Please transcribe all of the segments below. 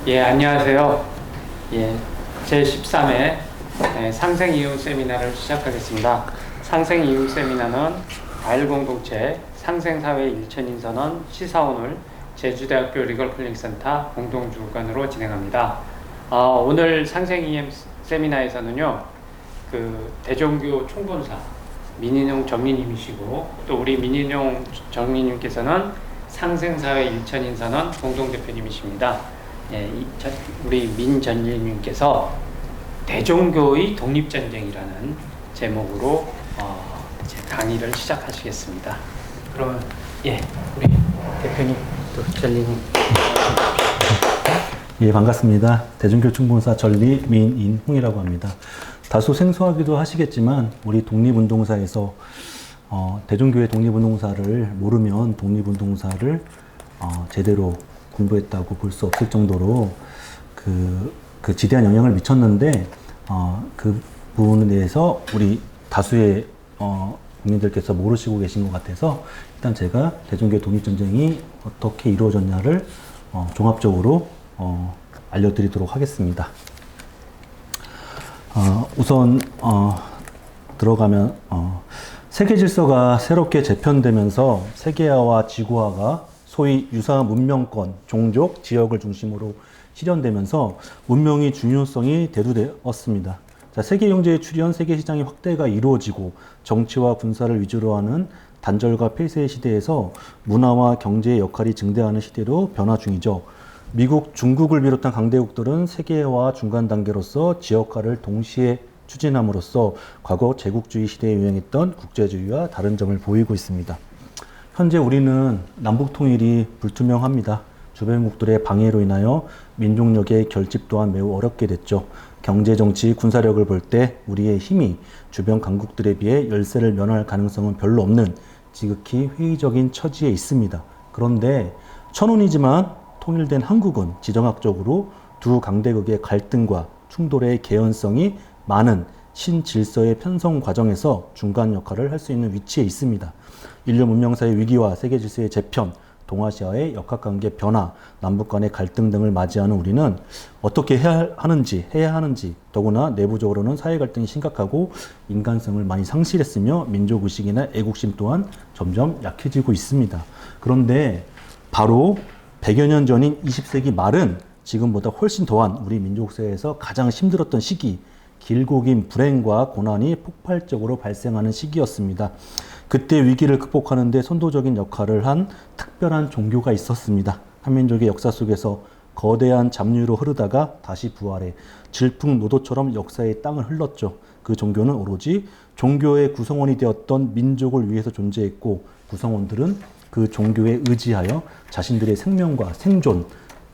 예, 안녕하세요. 예, 제13회 상생이육 세미나를 시작하겠습니다. 상생이육 세미나는 과일공동체 상생사회 일천인선언 시사원을 제주대학교 리걸클리닉센터 공동주관으로 진행합니다. 오늘 상생이엠 세미나에서는요, 대종교 총본사 민인용 정리님이시고 또 우리 민인용 정리님께서는 상생사회 일천인선언 공동대표님이십니다. 예, 우리 민전일님께서 대종교의 독립전쟁이라는 제목으로 강의를 시작하시겠습니다. 그러면 우리 대표님 또 전리님. 예, 반갑습니다. 대종교 총본사 전리 민인홍이라고 합니다. 다소 생소하기도 하시겠지만 우리 독립운동사에서 대종교의 독립운동사를 모르면 독립운동사를 제대로 공부했다고 볼 수 없을 정도로 그 지대한 영향을 미쳤는데 그 부분에 대해서 우리 다수의 국민들께서 모르시고 계신 것 같아서 일단 제가 대종교의 독립전쟁이 어떻게 이루어졌냐를 종합적으로 알려드리도록 하겠습니다. 우선 들어가면 세계 질서가 새롭게 재편되면서 세계화와 지구화가 소위 유사 문명권, 종족, 지역을 중심으로 실현되면서 문명의 중요성이 대두되었습니다. 자, 세계 경제의 출현, 세계 시장의 확대가 이루어지고 정치와 군사를 위주로 하는 단절과 폐쇄의 시대에서 문화와 경제의 역할이 증대하는 시대로 변화 중이죠. 미국, 중국을 비롯한 강대국들은 세계화 중간 단계로서 지역화를 동시에 추진함으로써 과거 제국주의 시대에 유행했던 국제주의와 다른 점을 보이고 있습니다. 현재 우리는 남북 통일이 불투명합니다. 주변국들의 방해로 인하여 민족력의 결집 또한 매우 어렵게 됐죠. 경제, 정치, 군사력을 볼 때 우리의 힘이 주변 강국들에 비해 열세를 면할 가능성은 별로 없는 지극히 회의적인 처지에 있습니다. 그런데 천운이지만 통일된 한국은 지정학적으로 두 강대국의 갈등과 충돌의 개연성이 많은 신질서의 편성 과정에서 중간 역할을 할 수 있는 위치에 있습니다. 인류 문명사의 위기와 세계 질서의 재편, 동아시아의 역학관계 변화, 남북 간의 갈등 등을 맞이하는 우리는 어떻게 해야 하는지, 더구나 내부적으로는 사회 갈등이 심각하고 인간성을 많이 상실했으며 민족의식이나 애국심 또한 점점 약해지고 있습니다. 그런데 바로 100여 년 전인 20세기 말은 지금보다 훨씬 더한 우리 민족사회에서 가장 힘들었던 시기, 길고 긴 불행과 고난이 폭발적으로 발생하는 시기였습니다. 그때 위기를 극복하는 데 선도적인 역할을 한 특별한 종교가 있었습니다. 한민족의 역사 속에서 거대한 잡류로 흐르다가 다시 부활해 질풍노도처럼 역사의 땅을 흘렀죠. 그 종교는 오로지 종교의 구성원이 되었던 민족을 위해서 존재했고 구성원들은 그 종교에 의지하여 자신들의 생명과 생존,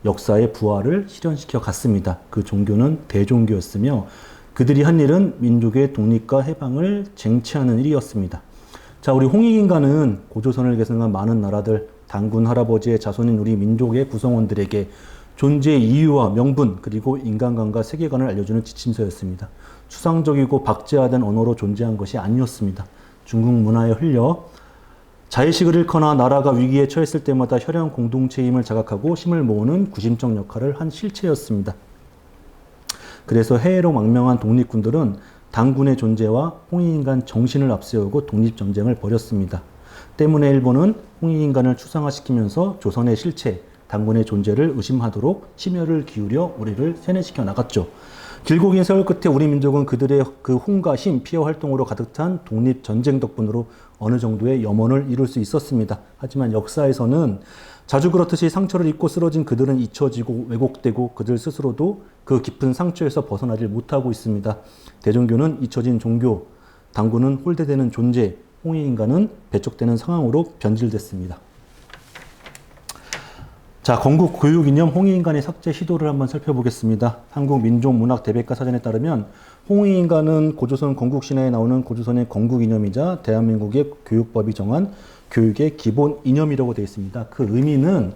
역사의 부활을 실현시켜 갔습니다. 그 종교는 대종교였으며 그들이 한 일은 민족의 독립과 해방을 쟁취하는 일이었습니다. 자, 우리 홍익인간은 고조선을 계승한 많은 나라들, 단군 할아버지의 자손인 우리 민족의 구성원들에게 존재의 이유와 명분, 그리고 인간관과 세계관을 알려주는 지침서였습니다. 추상적이고 박제화된 언어로 존재한 것이 아니었습니다. 중국 문화에 흘려 자의식을 잃거나 나라가 위기에 처했을 때마다 혈연 공동체의 힘을 자각하고 힘을 모으는 구심적 역할을 한 실체였습니다. 그래서 해외로 망명한 독립군들은 단군의 존재와 홍익인간 정신을 앞세우고 독립전쟁을 벌였습니다. 때문에 일본은 홍익인간을 추상화시키면서 조선의 실체, 단군의 존재를 의심하도록 심혈을 기울여 우리를 세뇌시켜 나갔죠. 길고 긴 세월 끝에 우리 민족은 그들의 그 혼과 힘, 피해 활동으로 가득 찬 독립전쟁 덕분으로 어느 정도의 염원을 이룰 수 있었습니다. 하지만 역사에서는 자주 그렇듯이 상처를 입고 쓰러진 그들은 잊혀지고 왜곡되고 그들 스스로도 그 깊은 상처에서 벗어나질 못하고 있습니다. 대종교는 잊혀진 종교, 단군은 홀대되는 존재, 홍익인간은 배척되는 상황으로 변질됐습니다. 자, 건국 교육이념 홍익인간의 삭제 시도를 한번 살펴보겠습니다. 한국민족문학대백과 사전에 따르면 홍익인간은 고조선 건국신화에 나오는 고조선의 건국이념이자 대한민국의 교육법이 정한 교육의 기본 이념이라고 되어 있습니다. 그 의미는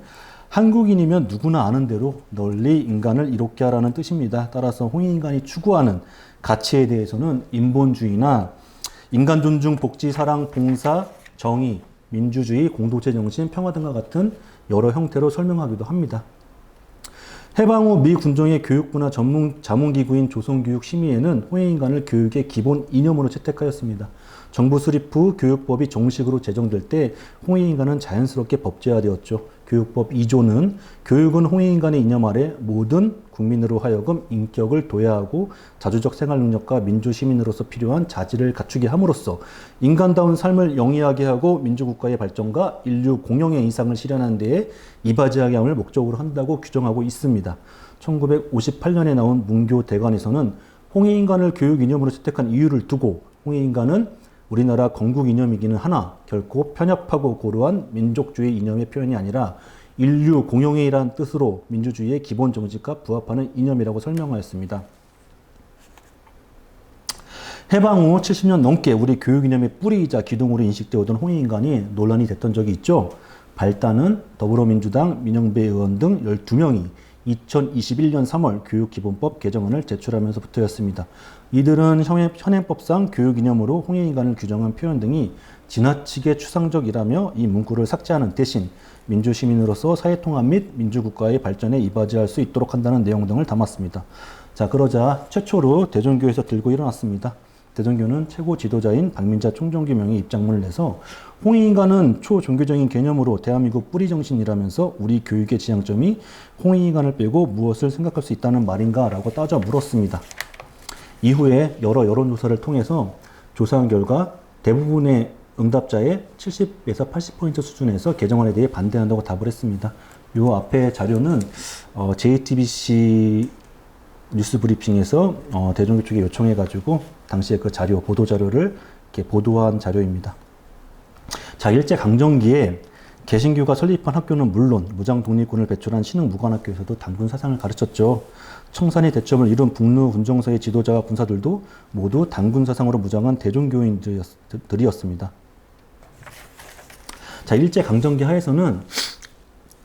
한국인이면 누구나 아는 대로 널리 인간을 이롭게 하라는 뜻입니다. 따라서 홍익인간이 추구하는 가치에 대해서는 인본주의나 인간 존중, 복지, 사랑, 봉사, 정의, 민주주의, 공동체 정신, 평화 등과 같은 여러 형태로 설명하기도 합니다. 해방 후 미 군정의 교육부나 자문기구인 조선교육심의회는 홍해인간을 교육의 기본 이념으로 채택하였습니다. 정부 수립 후 교육법이 정식으로 제정될 때 홍해인간은 자연스럽게 법제화되었죠. 교육법 2조는 교육은 홍해인간의 이념 아래 모든 국민으로 하여금 인격을 도야하고 자주적 생활 능력과 민주 시민으로서 필요한 자질을 갖추게 함으로써 인간다운 삶을 영위하게 하고 민주국가의 발전과 인류 공영의 이상을 실현하는 데에 이바지하게 함을 목적으로 한다고 규정하고 있습니다. 1958년에 나온 문교 대관에서는 홍해인간을 교육 이념으로 채택한 이유를 두고 홍해인간은 우리나라 건국 이념이기는 하나 결코 편협하고 고루한 민족주의 이념의 표현이 아니라 인류 공영의 이란 뜻으로 민주주의의 기본 정직과 부합하는 이념이라고 설명하였습니다. 해방 후 70년 넘게 우리 교육 이념의 뿌리이자 기둥으로 인식되어 오던 홍해인간이 논란이 됐던 적이 있죠. 발단은 더불어민주당 민영배 의원 등 12명이 2021년 3월 교육기본법 개정안을 제출하면서부터였습니다. 이들은 현행법상 교육 이념으로 홍해인간을 규정한 표현 등이 지나치게 추상적이라며 이 문구를 삭제하는 대신 민주시민으로서 사회통합 및 민주국가의 발전에 이바지할 수 있도록 한다는 내용 등을 담았습니다. 자, 그러자 최초로 대전교에서 들고 일어났습니다. 대전교는 최고 지도자인 박민자 총정규명이 입장문을 내서 홍해인간은 초종교적인 개념으로 대한민국 뿌리정신이라면서 우리 교육의 지향점이 홍해인간을 빼고 무엇을 생각할 수 있다는 말인가 라고 따져 물었습니다. 이후에 여러 여론조사를 통해서 조사한 결과 대부분의 응답자의 70에서 80% 수준에서 개정안에 대해 반대한다고 답을 했습니다. 이 앞에 자료는 JTBC 뉴스 브리핑에서 대전교 쪽에 요청해가지고 당시에 그 자료, 보도 자료를 이렇게 보도한 자료입니다. 자, 일제강점기에 개신교가 설립한 학교는 물론 무장 독립군을 배출한 신흥무관학교에서도 단군 사상을 가르쳤죠. 청산리 대첩을 이룬 북루 군정서의 지도자와 군사들도 모두 단군 사상으로 무장한 대종교인들이었습니다. 자, 일제강점기 하에서는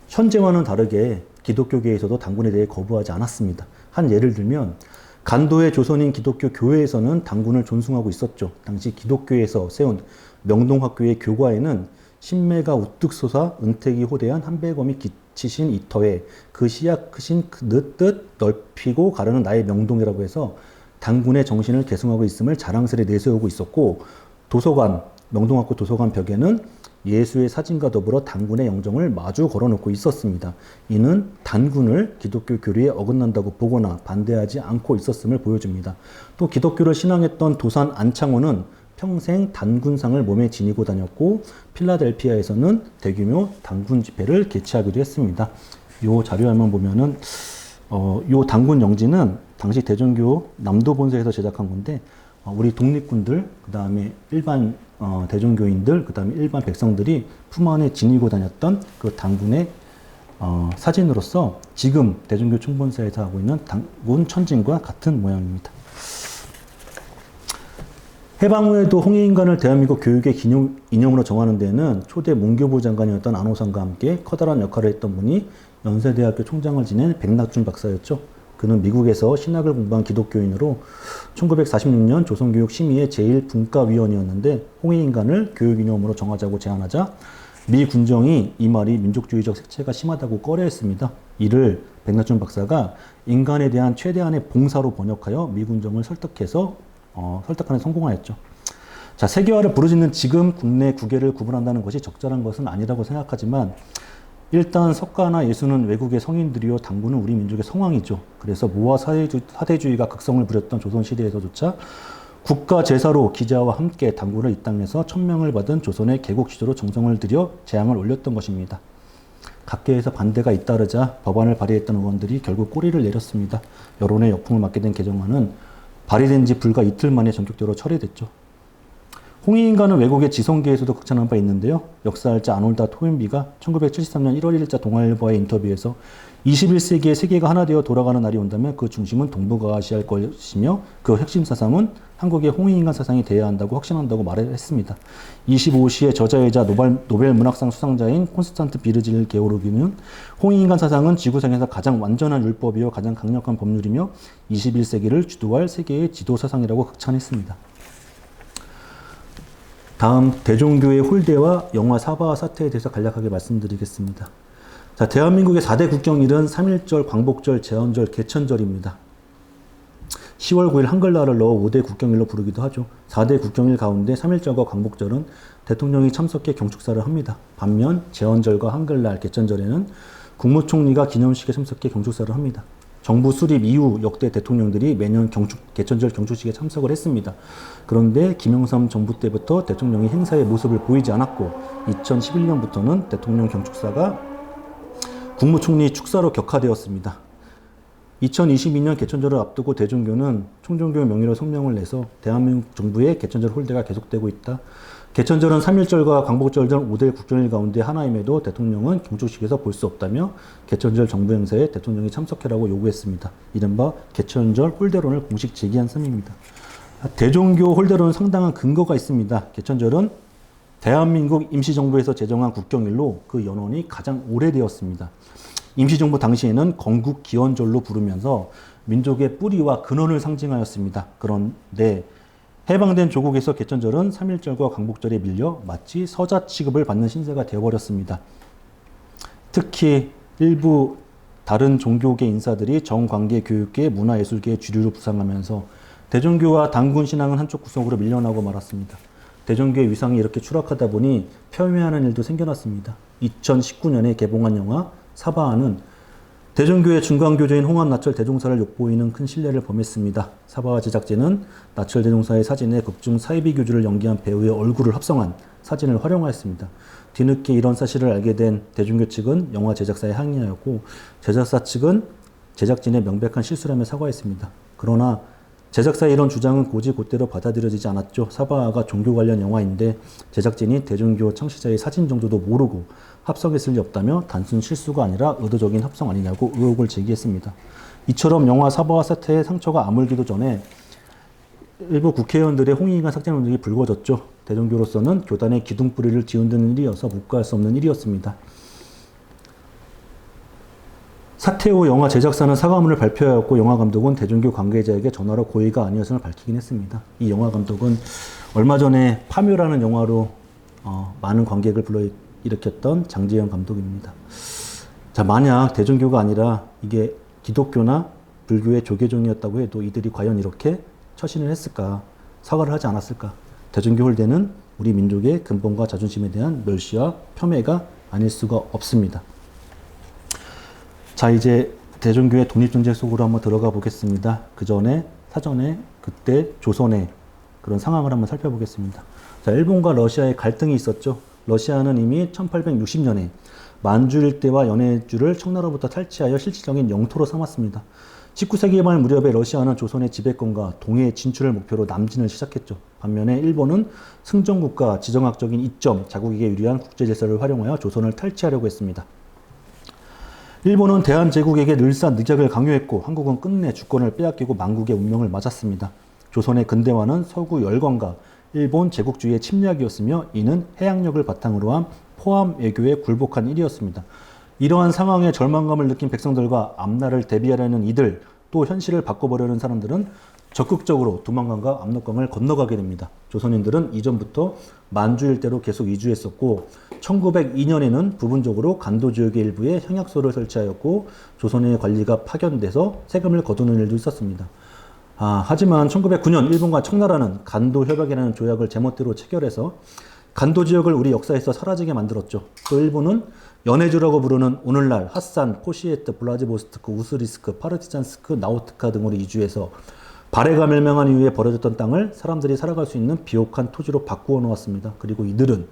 현재와는 다르게 기독교계에서도 단군에 대해 거부하지 않았습니다. 한 예를 들면 간도의 조선인 기독교 교회에서는 단군을 존숭하고 있었죠. 당시 기독교에서 세운 명동학교의 교과에는 신매가 우뚝 솟아 은택이 호대한 한배검이 기치신 이터에 그 시약 크신 늦뜻 넓히고 가르는 나의 명동이라고 해서 단군의 정신을 계승하고 있음을 자랑스레 내세우고 있었고, 도서관, 명동학교 도서관 벽에는 예수의 사진과 더불어 단군의 영정을 마주 걸어놓고 있었습니다. 이는 단군을 기독교 교리에 어긋난다고 보거나 반대하지 않고 있었음을 보여줍니다. 또 기독교를 신앙했던 도산 안창호는 평생 단군상을 몸에 지니고 다녔고 필라델피아에서는 대규모 단군 집회를 개최하기도 했습니다. 이 자료에만 보면은 이 단군 영지는 당시 대전교 남도 본사에서 제작한 건데 우리 독립군들, 그 다음에 일반 대종교인들, 그 다음에 일반 백성들이 품 안에 지니고 다녔던 그 단군의 사진으로서 지금 대종교 총본사에서 하고 있는 단군 천진과 같은 모양입니다. 해방 후에도 홍해인간을 대한민국 교육의 이념으로 정하는 데에는 초대 문교부 장관이었던 안호상과 함께 커다란 역할을 했던 분이 연세대학교 총장을 지낸 백낙준 박사였죠. 그는 미국에서 신학을 공부한 기독교인으로 1946년 조선교육심의회 제1분과위원이었는데 홍해인간을 교육이념으로 정하자고 제안하자 미 군정이 이 말이 민족주의적 색채가 심하다고 꺼려했습니다. 이를 백낙준 박사가 인간에 대한 최대한의 봉사로 번역하여 미 군정을 설득하는 데 성공하였죠. 자, 세계화를 부르짖는 지금 국내 구계를 구분한다는 것이 적절한 것은 아니라고 생각하지만 일단 석가나 예수는 외국의 성인들이요, 단군은 우리 민족의 성왕이죠. 그래서 모화 사대주의가 극성을 부렸던 조선시대에서조차 국가 제사로 기자와 함께 단군을 이 땅에서 천명을 받은 조선의 개국 시조로 정성을 들여 재앙을 올렸던 것입니다. 각계에서 반대가 잇따르자 법안을 발의했던 의원들이 결국 꼬리를 내렸습니다. 여론의 역풍을 맞게 된 개정안은 발의된 지 불과 이틀 만에 전격적으로 철회됐죠. 홍해인간은 외국의 지성계에서도 극찬한 바 있는데요. 역사학자 아놀다 토인비가 1973년 1월 1일자 동아일보와의 인터뷰에서 21세기의 세계가 하나 되어 돌아가는 날이 온다면 그 중심은 동북아시아일 것이며 그 핵심 사상은 한국의 홍해인간 사상이 되어야 한다고 확신한다고 말했습니다. 25시의 저자이자 노벨 문학상 수상자인 콘스탄트 비르질 게오르기는 홍해인간 사상은 지구상에서 가장 완전한 율법이요 가장 강력한 법률이며 21세기를 주도할 세계의 지도 사상이라고 극찬했습니다. 다음 대종교의 홀대와 영화 사바와 사태에 대해서 간략하게 말씀드리겠습니다. 자, 대한민국의 4대 국경일은 3.1절, 광복절, 제헌절, 개천절입니다. 10월 9일 한글날을 넣어 5대 국경일로 부르기도 하죠. 4대 국경일 가운데 3.1절과 광복절은 대통령이 참석해 경축사를 합니다. 반면 제헌절과 한글날, 개천절에는 국무총리가 기념식에 참석해 경축사를 합니다. 정부 수립 이후 역대 대통령들이 매년 개천절 경축식에 참석을 했습니다. 그런데 김영삼 정부 때부터 대통령이 행사의 모습을 보이지 않았고 2011년부터는 대통령 경축사가 국무총리 축사로 격화되었습니다. 2022년 개천절을 앞두고 대종교는 총종교 명의로 성명을 내서 대한민국 정부의 개천절 홀대가 계속되고 있다. 개천절은 3.1절과 광복절 등 5대 국경일 가운데 하나임에도 대통령은 경축식에서 볼 수 없다며 개천절 정부 행사에 대통령이 참석해라고 요구했습니다. 이른바 개천절 홀대론을 공식 제기한 셈입니다. 대종교 홀대론은 상당한 근거가 있습니다. 개천절은 대한민국 임시정부에서 제정한 국경일로 그 연원이 가장 오래되었습니다. 임시정부 당시에는 건국 기원절로 부르면서 민족의 뿌리와 근원을 상징하였습니다. 그런데 해방된 조국에서 개천절은 3.1절과 광복절에 밀려 마치 서자 취급을 받는 신세가 되어버렸습니다. 특히 일부 다른 종교계 인사들이 정관계, 교육계, 문화예술계의 주류로 부상하면서 대종교와 단군 신앙은 한쪽 구석으로 밀려나고 말았습니다. 대종교의 위상이 이렇게 추락하다 보니 폄훼하는 일도 생겨났습니다. 2019년에 개봉한 영화 사바하는 대종교의 중간교조인 홍합나철 대종사를 욕보이는 큰 신뢰를 범했습니다. 사바하 제작진은 나철 대종사의 사진에 극중 사이비 교주를 연기한 배우의 얼굴을 합성한 사진을 활용하였습니다. 뒤늦게 이런 사실을 알게 된 대종교 측은 영화 제작사에 항의하였고 제작사 측은 제작진의 명백한 실수라며 사과했습니다. 그러나 제작사의 이런 주장은 곧이곧대로 받아들여지지 않았죠. 사바하가 종교 관련 영화인데 제작진이 대종교 창시자의 사진 정도도 모르고 합성했을 리 없다며 단순 실수가 아니라 의도적인 합성 아니냐고 의혹을 제기했습니다. 이처럼 영화 사바하 사태의 상처가 아물기도 전에 일부 국회의원들의 홍익인간 삭제 논쟁이 불거졌죠. 대종교로서는 교단의 기둥뿌리를 뒤흔드는 일이어서 묵과할 수 없는 일이었습니다. 사태 후 영화 제작사는 사과문을 발표하였고 영화 감독은 대종교 관계자에게 전화로 고의가 아니었음을 밝히긴 했습니다. 이 영화 감독은 얼마 전에 파묘라는 영화로 많은 관객을 불러일으켰던 장지현 감독입니다. 자, 만약 대종교가 아니라 이게 기독교나 불교의 조계종이었다고 해도 이들이 과연 이렇게 처신을 했을까? 사과를 하지 않았을까? 대종교 홀대는 우리 민족의 근본과 자존심에 대한 멸시와 폄훼가 아닐 수가 없습니다. 자, 이제 대종교의 독립전쟁 속으로 한번 들어가 보겠습니다. 그 전에 사전에 그때 조선의 그런 상황을 한번 살펴보겠습니다. 자, 일본과 러시아의 갈등이 있었죠. 러시아는 이미 1860년에 만주 일대와 연해주를 청나라부터 탈취하여 실질적인 영토로 삼았습니다. 19세기 말 무렵에 러시아는 조선의 지배권과 동해 진출을 목표로 남진을 시작했죠. 반면에 일본은 승전국가 지정학적인 이점, 자국에게 유리한 국제질서를 활용하여 조선을 탈취하려고 했습니다. 일본은 대한제국에게 늘상 늑약을 강요했고 한국은 끝내 주권을 빼앗기고 만국의 운명을 맞았습니다. 조선의 근대화는 서구 열강과 일본 제국주의의 침략이었으며 이는 해양력을 바탕으로 한 포함 외교에 굴복한 일이었습니다. 이러한 상황에 절망감을 느낀 백성들과 앞날을 대비하려는 이들, 또 현실을 바꿔보려는 사람들은 적극적으로 두만강과 압록강을 건너가게 됩니다. 조선인들은 이전부터 만주 일대로 계속 이주했었고 1902년에는 부분적으로 간도 지역의 일부에 형약소를 설치하였고 조선의 관리가 파견돼서 세금을 거두는 일도 있었습니다. 하지만 1909년 일본과 청나라는 간도 협약이라는 조약을 제멋대로 체결해서 간도 지역을 우리 역사에서 사라지게 만들었죠. 또 일본은 연해주라고 부르는 오늘날 핫산, 포시에트, 블라디보스토크, 우스리스크, 파르티잔스크, 나우트카 등으로 이주해서 발해가 멸망한 이후에 버려졌던 땅을 사람들이 살아갈 수 있는 비옥한 토지로 바꾸어 놓았습니다. 그리고 이들은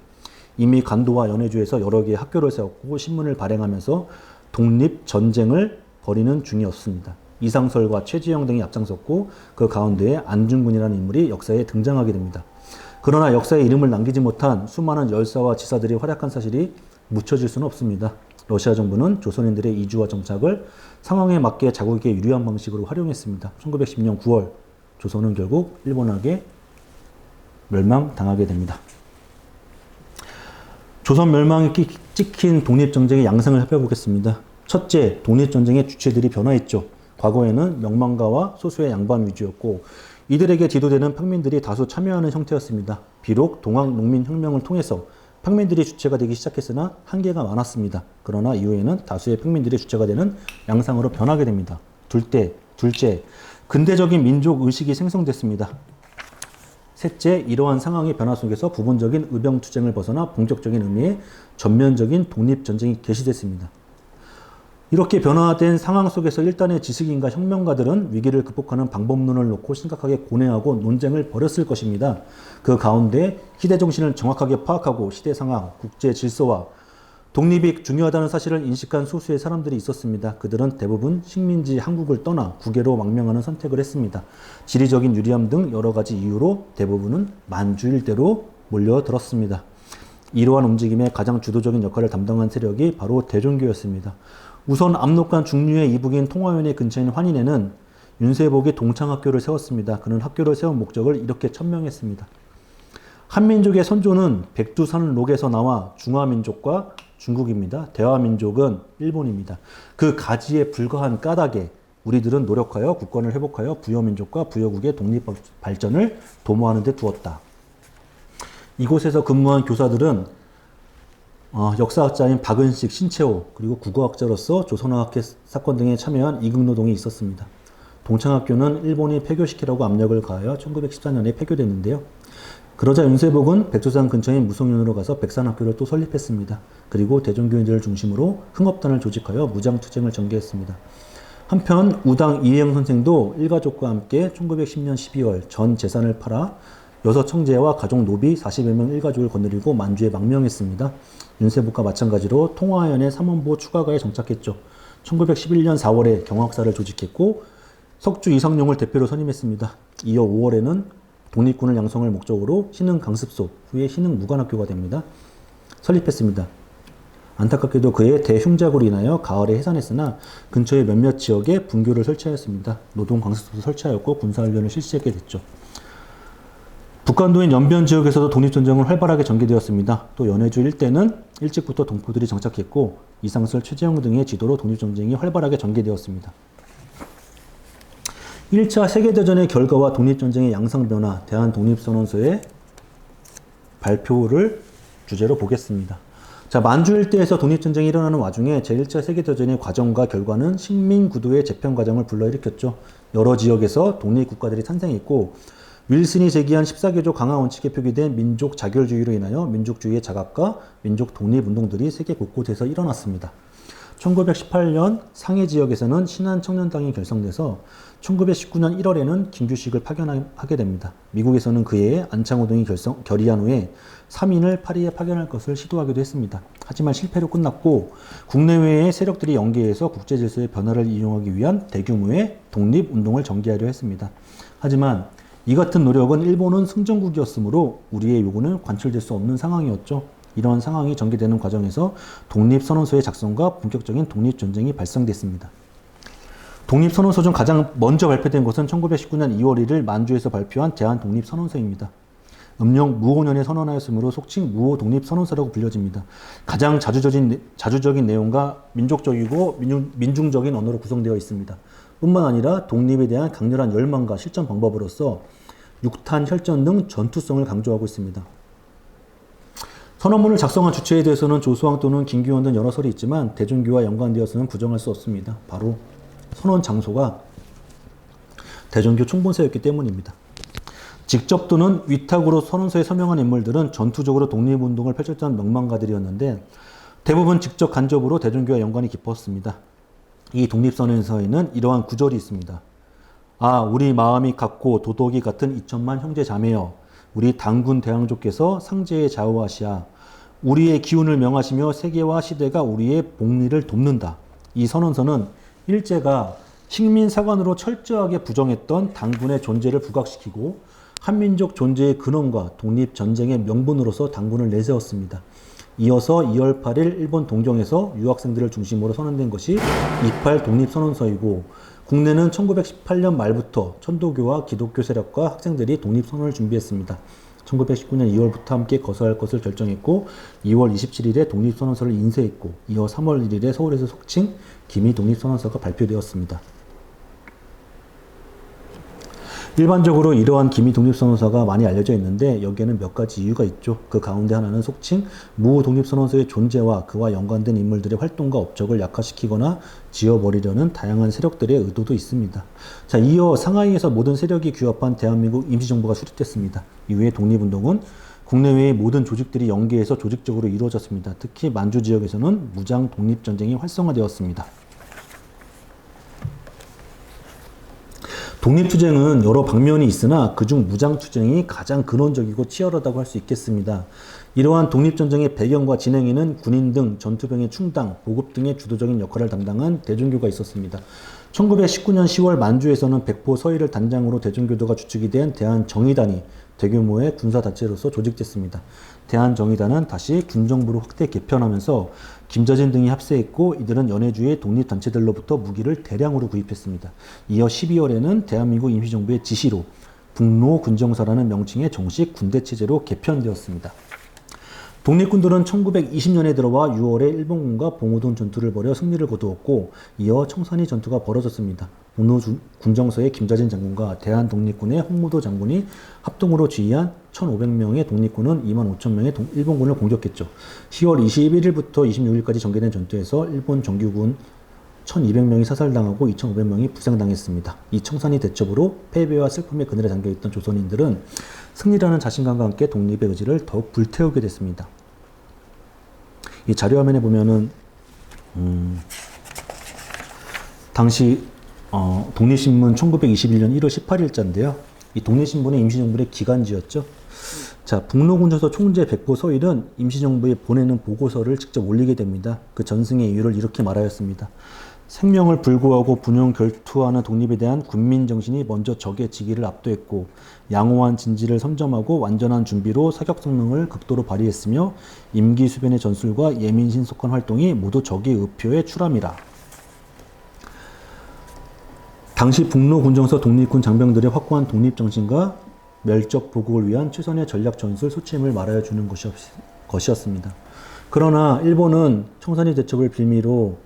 이미 간도와 연해주에서 여러 개의 학교를 세웠고 신문을 발행하면서 독립전쟁을 벌이는 중이었습니다. 이상설과 최지영 등이 앞장섰고 그 가운데에 안중근이라는 인물이 역사에 등장하게 됩니다. 그러나 역사에 이름을 남기지 못한 수많은 열사와 지사들이 활약한 사실이 묻혀질 수는 없습니다. 러시아 정부는 조선인들의 이주와 정착을 상황에 맞게 자국에게 유리한 방식으로 활용했습니다. 1910년 9월 조선은 결국 일본에게 멸망당하게 됩니다. 조선 멸망이 찍힌 독립전쟁의 양상을 살펴보겠습니다. 첫째, 독립전쟁의 주체들이 변화했죠. 과거에는 명망가와 소수의 양반 위주였고 이들에게 지도되는 평민들이 다수 참여하는 형태였습니다. 비록 동학농민혁명을 통해서 평민들이 주체가 되기 시작했으나 한계가 많았습니다. 그러나 이후에는 다수의 평민들이 주체가 되는 양상으로 변하게 됩니다. 둘째, 근대적인 민족 의식이 생성됐습니다. 셋째, 이러한 상황의 변화 속에서 부분적인 의병투쟁을 벗어나 본격적인 의미의 전면적인 독립전쟁이 개시됐습니다. 이렇게 변화된 상황 속에서 일단의 지식인과 혁명가들은 위기를 극복하는 방법론을 놓고 심각하게 고뇌하고 논쟁을 벌였을 것입니다. 그 가운데 시대정신을 정확하게 파악하고 시대 상황, 국제 질서와 독립이 중요하다는 사실을 인식한 소수의 사람들이 있었습니다. 그들은 대부분 식민지 한국을 떠나 국외로 망명하는 선택을 했습니다. 지리적인 유리함 등 여러 가지 이유로 대부분은 만주일대로 몰려들었습니다. 이러한 움직임의 가장 주도적인 역할을 담당한 세력이 바로 대종교였습니다. 우선 압록강 중류의 이북인 통화연의 근처인 환인에는 윤세복이 동창학교를 세웠습니다. 그는 학교를 세운 목적을 이렇게 천명했습니다. 한민족의 선조는 백두산록에서 나와 중화민족과 중국입니다. 대화민족은 일본입니다. 그 가지에 불과한 까닭에 우리들은 노력하여 국권을 회복하여 부여민족과 부여국의 독립 발전을 도모하는 데 두었다. 이곳에서 근무한 교사들은 역사학자인 박은식, 신채호, 그리고 국어학자로서 조선어학회 사건 등에 참여한 이극노동이 있었습니다. 동창학교는 일본이 폐교시키라고 압력을 가하여 1914년에 폐교됐는데요. 그러자 윤세복은 백두산 근처인 무성윤으로 가서 백산학교를 또 설립했습니다. 그리고 대종교인들을 중심으로 흥업단을 조직하여 무장투쟁을 전개했습니다. 한편 우당 이혜영 선생도 일가족과 함께 1910년 12월 전 재산을 팔아 여섯 청제와 가족 노비 40여 명 일가족을 거느리고 만주에 망명했습니다. 윤세복과 마찬가지로 통화연의 삼원보 추가가에 정착했죠. 1911년 4월에 경학사를 조직했고 석주 이상용을 대표로 선임했습니다. 이어 5월에는 독립군을 양성할 목적으로 신흥 강습소, 후에 신흥 무관학교가 됩니다. 설립했습니다. 안타깝게도 그의 대흉작으로 인하여 가을에 해산했으나 근처의 몇몇 지역에 분교를 설치하였습니다. 노동 강습소도 설치하였고 군사훈련을 실시하게 됐죠. 북한도인 연변 지역에서도 독립전쟁은 활발하게 전개되었습니다. 또 연해주 일대는 일찍부터 동포들이 정착했고 이상설, 최재형 등의 지도로 독립전쟁이 활발하게 전개되었습니다. 1차 세계대전의 결과와 독립전쟁의 양상변화, 대한독립선언서의 발표를 주제로 보겠습니다. 자, 만주 일대에서 독립전쟁이 일어나는 와중에 제1차 세계대전의 과정과 결과는 식민구도의 재편 과정을 불러일으켰죠. 여러 지역에서 독립국가들이 탄생했고 윌슨이 제기한 14개조 강화 원칙에 표기된 민족 자결주의로 인하여 민족주의의 자각과 민족 독립운동들이 세계 곳곳에서 일어났습니다. 1918년 상해 지역에서는 신한청년당이 결성돼서 1919년 1월에는 김규식을 파견하게 됩니다. 미국에서는 그해 안창호 등이 결의한 후에 3인을 파리에 파견할 것을 시도하기도 했습니다. 하지만 실패로 끝났고 국내외의 세력들이 연계해서 국제질서의 변화를 이용하기 위한 대규모의 독립운동을 전개하려 했습니다. 하지만 이 같은 노력은 일본은 승전국이었으므로 우리의 요구는 관철될 수 없는 상황이었죠. 이런 상황이 전개되는 과정에서 독립선언서의 작성과 본격적인 독립전쟁이 발생됐습니다. 독립선언서 중 가장 먼저 발표된 것은 1919년 2월 1일 만주에서 발표한 대한독립선언서입니다. 음력 무오년에 선언하였으므로 속칭 무오독립선언서라고 불려집니다. 가장 자주적인 내용과 민족적이고 민중적인 언어로 구성되어 있습니다. 뿐만 아니라 독립에 대한 강렬한 열망과 실천 방법으로서 육탄, 혈전 등 전투성을 강조하고 있습니다. 선언문을 작성한 주체에 대해서는 조수왕 또는 김기원 등 여러 설이 있지만 대종교와 연관되어서는 부정할 수 없습니다. 바로 선언 장소가 대종교 총본사였기 때문입니다. 직접 또는 위탁으로 선언서에 서명한 인물들은 전투적으로 독립운동을 펼쳤던 명망가들이었는데 대부분 직접 간접으로 대종교와 연관이 깊었습니다. 이 독립선언서에는 이러한 구절이 있습니다. 아, 우리 마음이 같고 도덕이 같은 2천만 형제 자매여, 우리 당군 대왕조께서 상제에 좌우하시아 우리의 기운을 명하시며 세계와 시대가 우리의 복리를 돕는다. 이 선언서는 일제가 식민사관으로 철저하게 부정했던 당군의 존재를 부각시키고 한민족 존재의 근원과 독립전쟁의 명분으로서 당군을 내세웠습니다. 이어서 2월 8일 일본 동경에서 유학생들을 중심으로 선언된 것이 28 독립선언서이고 국내는 1918년 말부터 천도교와 기독교 세력과 학생들이 독립선언을 준비했습니다. 1919년 2월부터 함께 거서할 것을 결정했고 2월 27일에 독립선언서를 인쇄했고 이어 3월 1일에 서울에서 속칭 기미 독립선언서가 발표되었습니다. 일반적으로 이러한 기미 독립선언서가 많이 알려져 있는데 여기에는 몇 가지 이유가 있죠. 그 가운데 하나는 속칭 무 독립선언서의 존재와 그와 연관된 인물들의 활동과 업적을 약화시키거나 지워버리려는 다양한 세력들의 의도도 있습니다. 자, 이어 상하이에서 모든 세력이 규합한 대한민국 임시정부가 수립됐습니다. 이후에 독립운동은 국내외의 모든 조직들이 연계해서 조직적으로 이루어졌습니다. 특히 만주 지역에서는 무장 독립전쟁이 활성화되었습니다. 독립투쟁은 여러 방면이 있으나 그중 무장투쟁이 가장 근원적이고 치열하다고 할 수 있겠습니다. 이러한 독립전쟁의 배경과 진행에는 군인 등 전투병의 충당, 보급 등의 주도적인 역할을 담당한 대종교가 있었습니다. 1919년 10월 만주에서는 백포 서희를 단장으로 대종교도가 주축이 된 대한정의단이 대규모의 군사단체로서 조직됐습니다. 대한정의단은 다시 군정부로 확대 개편하면서 김저진 등이 합세했고 이들은 연해주의 독립단체들로부터 무기를 대량으로 구입했습니다. 이어 12월에는 대한민국 임시정부의 지시로 북로군정사라는 명칭의 정식 군대체제로 개편되었습니다. 독립군들은 1920년에 들어와 6월에 일본군과 봉오동 전투를 벌여 승리를 거두었고 이어 청산리 전투가 벌어졌습니다. 북로군정서의 김자진 장군과 대한독립군의 홍무도 장군이 합동으로 지휘한 1,500명의 독립군은 25,000명의 일본군을 공격했죠. 10월 21일부터 26일까지 전개된 전투에서 일본 정규군 1,200명이 사살당하고 2,500명이 부상당했습니다. 이 청산리 대첩으로 패배와 슬픔의 그늘에 잠겨있던 조선인들은 승리라는 자신감과 함께 독립의 의지를 더욱 불태우게 됐습니다. 이 자료화면에 보면은 당시 독립신문 1921년 1월 18일자인데요. 이 독립신문은 임시정부의 기간지였죠. 자, 북로군정서 총재 백보 서일은 임시정부에 보내는 보고서를 직접 올리게 됩니다. 그 전승의 이유를 이렇게 말하였습니다. 생명을 불구하고 분용 결투하는 독립에 대한 군민 정신이 먼저 적의 지기를 압도했고 양호한 진지를 선점하고 완전한 준비로 사격 성능을 극도로 발휘했으며 임기 수변의 전술과 예민 신속한 활동이 모두 적의 의표에 출함이라. 당시 북로군정서 독립군 장병들의 확고한 독립정신과 멸적 보국을 위한 최선의 전략 전술 소침을 말하여 주는 것이었습니다. 그러나 일본은 청산리 대첩을 빌미로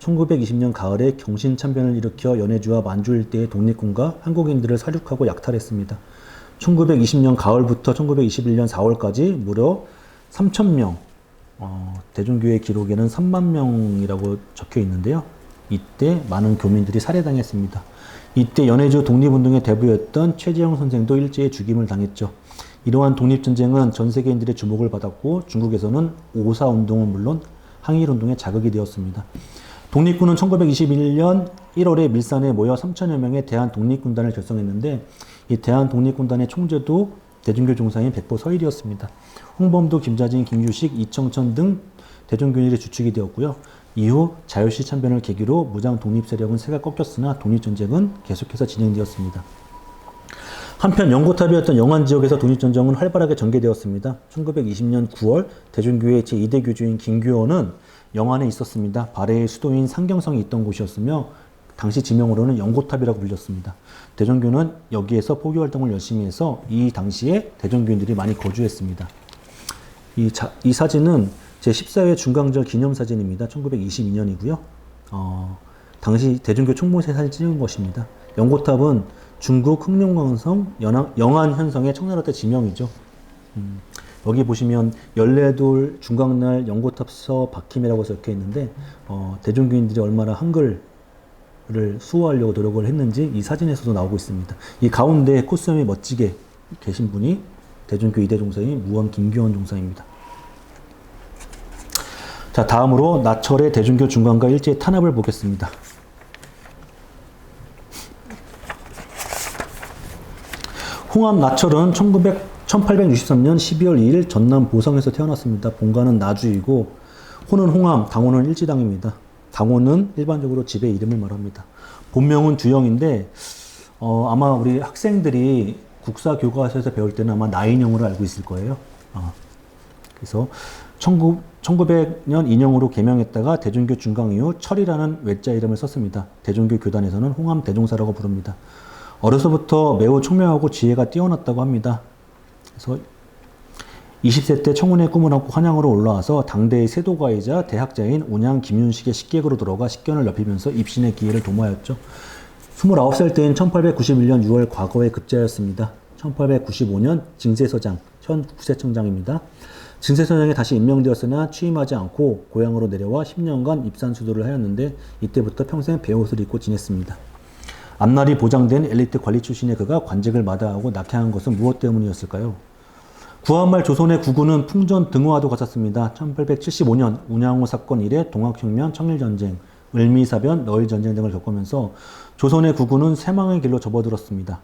1920년 가을에 경신참변을 일으켜 연해주와 만주 일대의 독립군과 한국인들을 사륙하고 약탈했습니다. 1920년 가을부터 1921년 4월까지 무려 3,000명, 대종교의 기록에는 3만 명이라고 적혀 있는데요. 이때 많은 교민들이 살해당했습니다. 이때 연해주 독립운동의 대부였던 최재형 선생도 일제에 죽임을 당했죠. 이러한 독립전쟁은 전 세계인들의 주목을 받았고 중국에서는 오사운동은 물론 항일운동에 자극이 되었습니다. 독립군은 1921년 1월에 밀산에 모여 3천여 명의 대한독립군단을 결성했는데 이 대한독립군단의 총재도 대종교 종사인 백보 서일이었습니다. 홍범도, 김자진, 김규식, 이청천 등 대종교인들이 주축이 되었고요. 이후 자유시 참변을 계기로 무장 독립 세력은 새가 꺾였으나 독립전쟁은 계속해서 진행되었습니다. 한편 영고탑이었던 영안 지역에서 독립전쟁은 활발하게 전개되었습니다. 1920년 9월 대종교의 제2대 교주인 김규원은 영안에 있었습니다. 발해의 수도인 상경성이 있던 곳이었으며 당시 지명으로는 영고탑이라고 불렸습니다. 대종교는 여기에서 포교활동을 열심히 해서 이 당시에 대종교인들이 많이 거주했습니다. 이 사진은 제14회 중강절 기념사진입니다. 1922년이고요. 당시 대종교 총무세 사진 찍은 것입니다. 영고탑은 중국 흑룡강성 영안현성의 청나라때 지명이죠. 여기 보시면 열례돌 중강날 영고탑서 박힘이라고 적혀 있는데 대종교인들이 얼마나 한글을 수호하려고 노력을 했는지 이 사진에서도 나오고 있습니다. 이 가운데 코스염이 멋지게 계신 분이 대종교 2대 종사인 무원 김규원 종사입니다. 자, 다음으로 나철의 대종교 중간과 일제의 탄압을 보겠습니다. 홍합 나철은 1863년 12월 2일 전남 보성에서 태어났습니다. 본가는 나주이고 호는 홍암, 당호는 일지당입니다. 당호는 일반적으로 집의 이름을 말합니다. 본명은 두영인데 아마 우리 학생들이 국사교과서에서 배울 때는 아마 나인형으로 알고 있을 거예요. 그래서 1900년 인형으로 개명했다가 대종교 중강 이후 철이라는 외자 이름을 썼습니다. 대종교 교단에서는 홍암 대종사라고 부릅니다. 어려서부터 매우 총명하고 지혜가 뛰어났다고 합니다. 그래서 20세 때 청운의 꿈을 안고 한양으로 올라와서 당대의 세도가이자 대학자인 운양 김윤식의 식객으로 들어가 식견을 넓히면서 입신의 기회를 도모하였죠. 29살 때인 1891년 6월 과거의 급제하였습니다. 1895년 징세서장, 현 국세청장입니다. 징세서장에 다시 임명되었으나 취임하지 않고 고향으로 내려와 10년간 입산수도를 하였는데 이때부터 평생 배옷을 입고 지냈습니다. 앞날이 보장된 엘리트 관리 출신의 그가 관직을 마다하고 낙향한 것은 무엇 때문이었을까요? 구한말 조선의 구군은 풍전 등화도 갔었습니다. 1875년 운양호 사건 이래 동학혁명, 청일전쟁, 을미사변, 러일전쟁 등을 겪으면서 조선의 구군은 패망의 길로 접어들었습니다.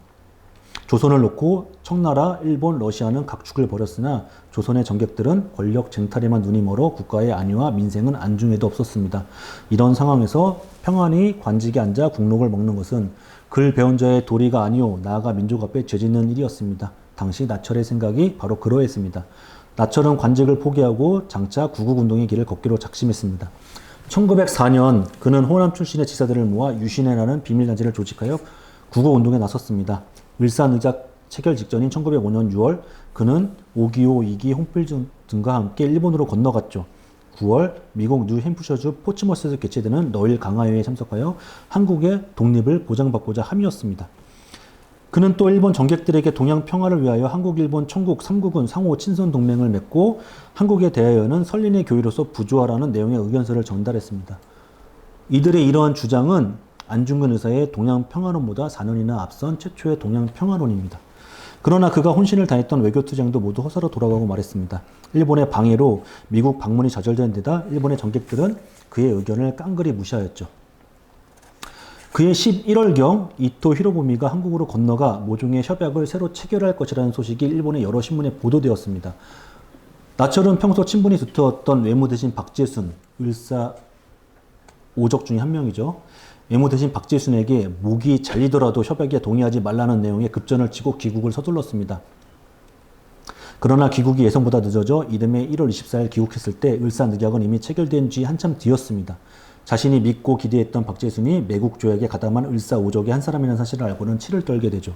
조선을 놓고 청나라, 일본, 러시아는 각축을 벌였으나 조선의 정객들은 권력 쟁탈에만 눈이 멀어 국가의 안위와 민생은 안중에도 없었습니다. 이런 상황에서 평안히 관직에 앉아 국록을 먹는 것은 글 배운 자의 도리가 아니오 나아가 민족 앞에 죄짓는 일이었습니다. 당시 나철의 생각이 바로 그러했습니다. 나철은 관직을 포기하고 장차 구국운동의 길을 걷기로 작심했습니다. 1904년 그는 호남 출신의 지사들을 모아 유신회라는 비밀단체를 조직하여 구국운동에 나섰습니다. 을사늑약 체결 직전인 1905년 6월 그는 오기오, 이기, 홈필 등과 함께 일본으로 건너갔죠. 9월 미국 뉴햄프셔주 포츠머스에서 개최되는 러일 강화회에 참석하여 한국의 독립을 보장받고자 함이었습니다. 그는 또 일본 정객들에게 동양 평화를 위하여 한국-일본 청국 3국은 상호 친선 동맹을 맺고 한국에 대하여는 선린의 교의로서 부조하라는 내용의 의견서를 전달했습니다. 이들의 이러한 주장은 안중근 의사의 동양 평화론보다 4년이나 앞선 최초의 동양 평화론입니다. 그러나 그가 혼신을 다했던 외교투쟁도 모두 허사로 돌아가고 말했습니다. 일본의 방해로 미국 방문이 좌절된 데다 일본의 정객들은 그의 의견을 깡그리 무시하였죠. 그해 11월경 이토 히로부미가 한국으로 건너가 모종의 협약을 새로 체결할 것이라는 소식이 일본의 여러 신문에 보도되었습니다. 나철은 평소 친분이 두터웠던 외무대신 박재순, 을사 오적 중에 한 명이죠. 외무대신 박재순에게 목이 잘리더라도 협약에 동의하지 말라는 내용의 급전을 치고 귀국을 서둘렀습니다. 그러나 귀국이 예상보다 늦어져 이듬해 1월 24일 귀국했을 때 을사늑약은 이미 체결된 지 한참 뒤였습니다. 자신이 믿고 기대했던 박재순이 매국 조약에 가담한 을사오적의 한 사람이라는 사실을 알고는 치를 떨게 되죠.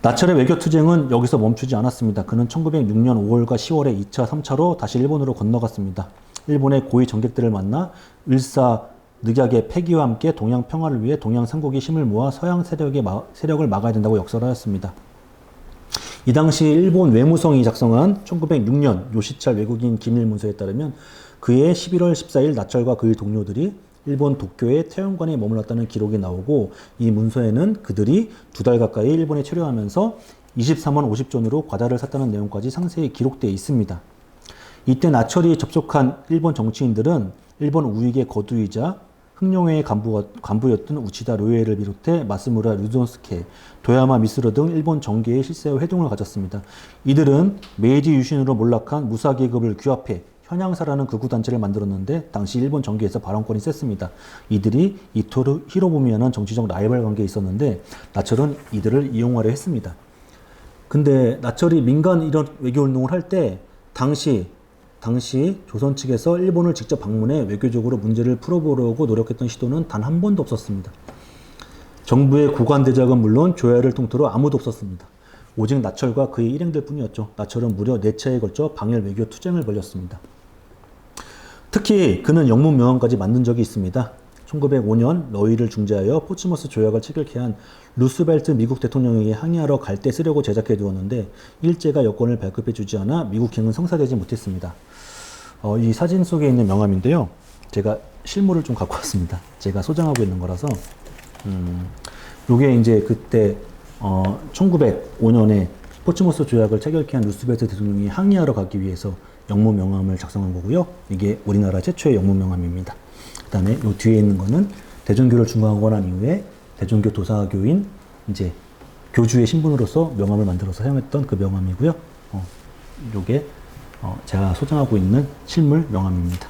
나철의 외교투쟁은 여기서 멈추지 않았습니다. 그는 1906년 5월과 10월에 2차, 3차로 다시 일본으로 건너갔습니다. 일본의 고위 정객들을 만나 을사늑약의 폐기와 함께 동양 평화를 위해 동양 삼국이 힘을 모아 서양 세력을 막아야 된다고 역설하였습니다. 이 당시 일본 외무성이 작성한 1906년 요시찰 외국인 기밀문서에 따르면 그해 11월 14일 나철과 그의 동료들이 일본 도쿄의 태영관에 머물렀다는 기록이 나오고 이 문서에는 그들이 2달 가까이 일본에 체류하면서 23원 50전으로 과자를 샀다는 내용까지 상세히 기록되어 있습니다. 이때 나철이 접촉한 일본 정치인들은 일본 우익의 거두이자 흑룡회의 간부였던 우치다 료에를 비롯해 마스무라 류존스케, 도야마 미스루 등 일본 정계의 실세와 회동을 가졌습니다. 이들은 메이지 유신으로 몰락한 무사계급을 규합해 현양사라는 극우단체를 만들었는데 당시 일본 정계에서 발언권이 셌습니다. 이들이 이토 히로부미와는 정치적 라이벌 관계에 있었는데 나철은 이들을 이용하려 했습니다. 근데 나철이 민간 이런 외교운동을 할 때 당시 조선 측에서 일본을 직접 방문해 외교적으로 문제를 풀어보려고 노력했던 시도는 단 한 번도 없었습니다. 정부의 고관대작은 물론 조야를 통틀어 아무도 없었습니다. 오직 나철과 그의 일행들 뿐이었죠. 나철은 무려 4차에 걸쳐 방일 외교 투쟁을 벌였습니다. 특히 그는 영문명함까지 만든 적이 있습니다. 1905년 러일을 중재하여 포츠머스 조약을 체결케 한 루스벨트 미국 대통령에게 항의하러 갈 때 쓰려고 제작해 두었는데 일제가 여권을 발급해 주지 않아 미국행은 성사되지 못했습니다. 이 사진 속에 있는 명함인데요. 제가 실물을 좀 갖고 왔습니다. 제가 소장하고 있는 거라서 요게 이제 그때 1905년에 포츠머스 조약을 체결케 한 루스벨트 대통령이 항의하러 가기 위해서 영문 명함을 작성한 거고요. 이게 우리나라 최초의 영문 명함입니다. 그 다음에 요 뒤에 있는 거는 대종교를 중화하고 난 이후에 대종교 도사교인 이제 교주의 신분으로서 명함을 만들어서 사용했던 그 명함이고요. 요게 제가 소장하고 있는 실물 명함입니다.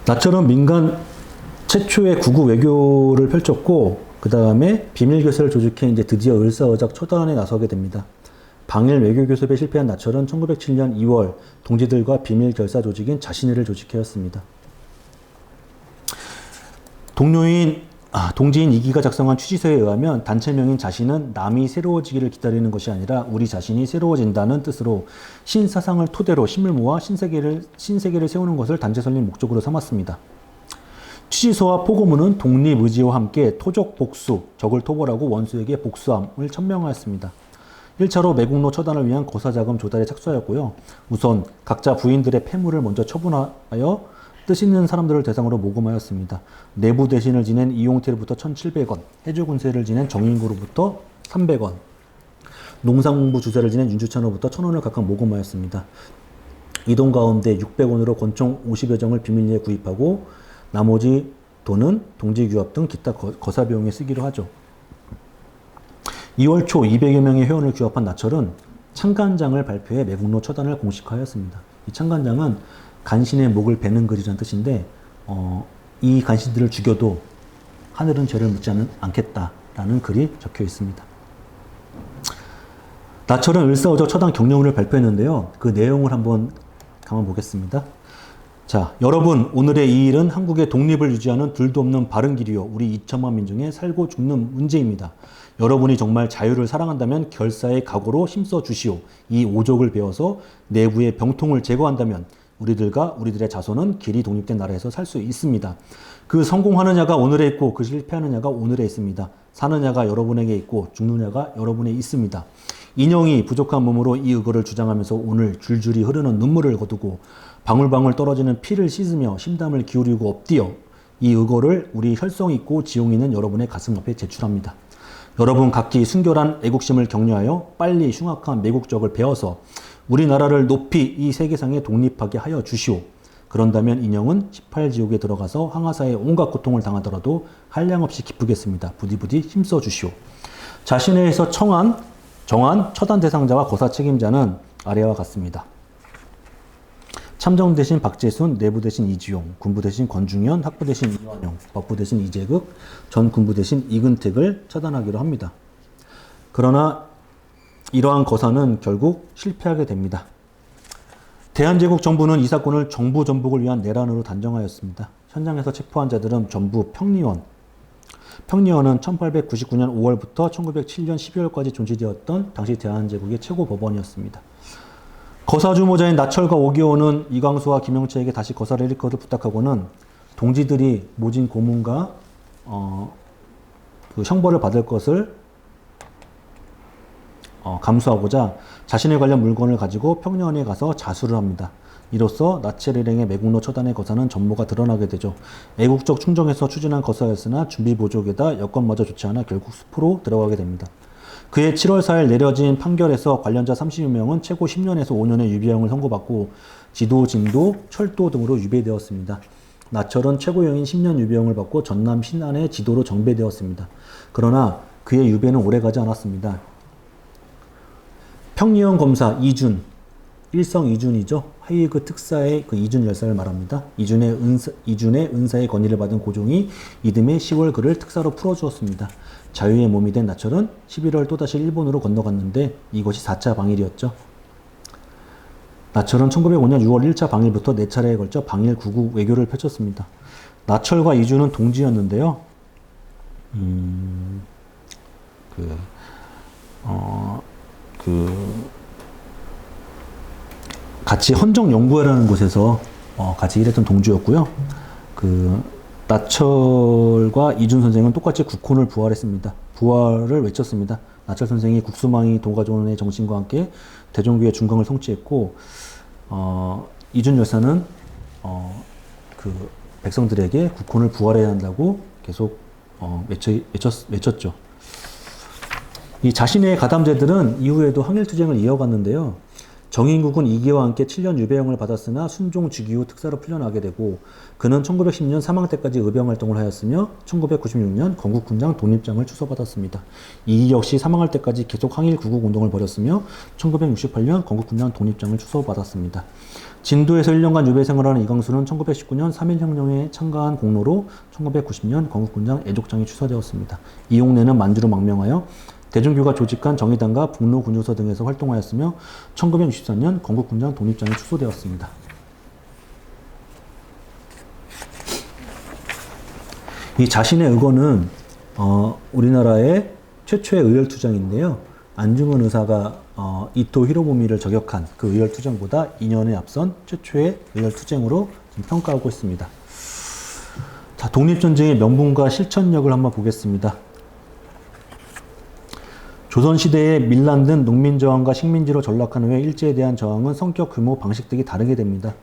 나처럼 민간 최초의 구구 외교를 펼쳤고 그 다음에 비밀교섭을 조직해 이제 드디어 을사어작 초단에 나서게 됩니다. 방일 외교교섭에 실패한 나철은 1907년 2월 동지들과 비밀결사 조직인 자신회를 조직하였습니다. 동료인 동지인 이기가 작성한 취지서에 의하면 단체명인 자신은 남이 새로워지기를 기다리는 것이 아니라 우리 자신이 새로워진다는 뜻으로 신사상을 토대로 힘을 모아 신세계를 세우는 것을 단체 설립 목적으로 삼았습니다. 취지서와 포고문은 독립 의지와 함께 토적 복수, 적을 토벌하고 원수에게 복수함을 천명하였습니다. 1차로 매국노 처단을 위한 거사자금 조달에 착수하였고요. 우선 각자 부인들의 폐물을 먼저 처분하여 뜻 있는 사람들을 대상으로 모금하였습니다. 내부 대신을 지낸 이용태로부터 1,700원, 해주군세를 지낸 정인구로부터 300원, 농산공부 주사를 지낸 윤주찬으로부터 1,000원을 각각 모금하였습니다. 이 돈 가운데 600원으로 권총 50여 정을 비밀리에 구입하고 나머지 돈은 동지규합 등 기타 거사 비용에 쓰기로 하죠. 2월 초 200여 명의 회원을 규합한 나철은 창간장을 발표해 매국노 처단을 공식화하였습니다. 이 창간장은 간신의 목을 베는 글이라는 뜻인데 이 간신들을 죽여도 하늘은 죄를 묻지 않겠다라는 글이 적혀 있습니다. 나철은 을사오적 처단 경려문을 발표했는데요. 그 내용을 한번 가만 보겠습니다. 자, 여러분, 오늘의 이 일은 한국의 독립을 유지하는 둘도 없는 바른 길이요 우리 2천만 민중의 살고 죽는 문제입니다. 여러분이 정말 자유를 사랑한다면 결사의 각오로 힘써 주시오. 이 오족을 베어서 내부의 병통을 제거한다면 우리들과 우리들의 자손은 길이 독립된 나라에서 살 수 있습니다. 그 성공하느냐가 오늘에 있고 그 실패하느냐가 오늘에 있습니다. 사느냐가 여러분에게 있고 죽느냐가 여러분에 있습니다. 인형이 부족한 몸으로 이 의거를 주장하면서 오늘 줄줄이 흐르는 눈물을 거두고 방울방울 떨어지는 피를 씻으며 심담을 기울이고 엎드려 이 의거를 우리 혈성 있고 지용 있는 여러분의 가슴 앞에 제출합니다. 여러분 각기 순결한 애국심을 격려하여 빨리 흉악한 매국적을 베어서 우리나라를 높이 이 세계상에 독립하게 하여 주시오. 그런다면 인형은 18지옥에 들어가서 항하사의 온갖 고통을 당하더라도 한량없이 기쁘겠습니다. 부디부디 힘써 주시오. 자신에서 정한 처단 대상자와 거사 책임자는 아래와 같습니다. 참정 대신 박재순, 내부 대신 이지용, 군부 대신 권중현, 학부 대신 이완용, 법부 대신 이재극, 전 군부 대신 이근택을 처단하기로 합니다. 그러나 이러한 거사는 결국 실패하게 됩니다. 대한제국 정부는 이 사건을 정부 전복을 위한 내란으로 단정하였습니다. 현장에서 체포한 자들은 전부 평리원. 평리원은 1899년 5월부터 1907년 12월까지 존재되었던 당시 대한제국의 최고 법원이었습니다. 거사주모자인 나철과 오기호는 이광수와 김영채에게 다시 거사를 일으켜를 부탁하고는 동지들이 모진 고문과 그 형벌을 받을 것을 감수하고자 자신에 관련 물건을 가지고 평년에 가서 자수를 합니다. 이로써 나첼 일행의 매국노 처단의 거사는 전모가 드러나게 되죠. 애국적 충정에서 추진한 거사였으나 준비 부족에다 여건마저 좋지 않아 결국 숲으로 들어가게 됩니다. 그해 7월 4일 내려진 판결에서 관련자 30여명은 최고 10년에서 5년의 유배형을 선고받고 지도, 진도, 철도 등으로 유배되었습니다. 나철은 최고형인 10년 유배형을 받고 전남 신안의 지도로 정배되었습니다. 그러나 그의 유배는 오래가지 않았습니다. 평리원 검사 이준, 일성 이준이죠. 하이그 특사의 그 이준 열사를 말합니다. 이준의 은사의 건의를 받은 고종이 이듬해 10월 그를 특사로 풀어주었습니다. 자유의 몸이 된 나철은 11월 또다시 일본으로 건너갔는데 이것이 4차 방일이었죠. 나철은 1905년 6월 1차 방일부터 4차례에 걸쳐 방일 구국 외교를 펼쳤습니다. 나철과 이준은 동지였는데요. 같이 헌정연구회라는 곳에서 같이 일했던 동지였고요. 나철과 이준 선생은 똑같이 국혼을 부활했습니다. 부활을 외쳤습니다. 나철 선생이 국수망이 도가존의 정신과 함께 대종교의 중강을 성취했고, 이준 열사는 백성들에게 국혼을 부활해야 한다고 계속 외쳤죠. 이 자신의 가담제들은 이후에도 항일투쟁을 이어갔는데요. 정인국은 이기와 함께 7년 유배형을 받았으나 순종 즉위 후 특사로 풀려나게 되고 그는 1910년 사망 때까지 의병활동을 하였으며 1996년 건국군장 독립장을 추서받았습니다. 이기 역시 사망할 때까지 계속 항일 구국 운동을 벌였으며 1968년 건국군장 독립장을 추서받았습니다. 진도에서 1년간 유배 생활하는 이광수는 1919년 3.1혁명에 참가한 공로로 1990년 건국군장 애족장이 추서되었습니다. 이용래는 만주로 망명하여 대중교가 조직한 정의당과 북로군주서 등에서 활동하였으며 1964년 건국군장 독립장이 추소되었습니다. 이 자신의 의거는 우리나라의 최초의 의열투쟁인데요. 안중근 의사가 이토 히로부미를 저격한 그 의열투쟁보다 2년에 앞선 최초의 의열투쟁으로 평가하고 있습니다. 자, 독립전쟁의 명분과 실천력을 한번 보겠습니다. 조선시대에 밀란된 농민저항과 식민지로 전락한 후에 일제에 대한 저항은 성격, 규모, 방식 등이 다르게 됩니다.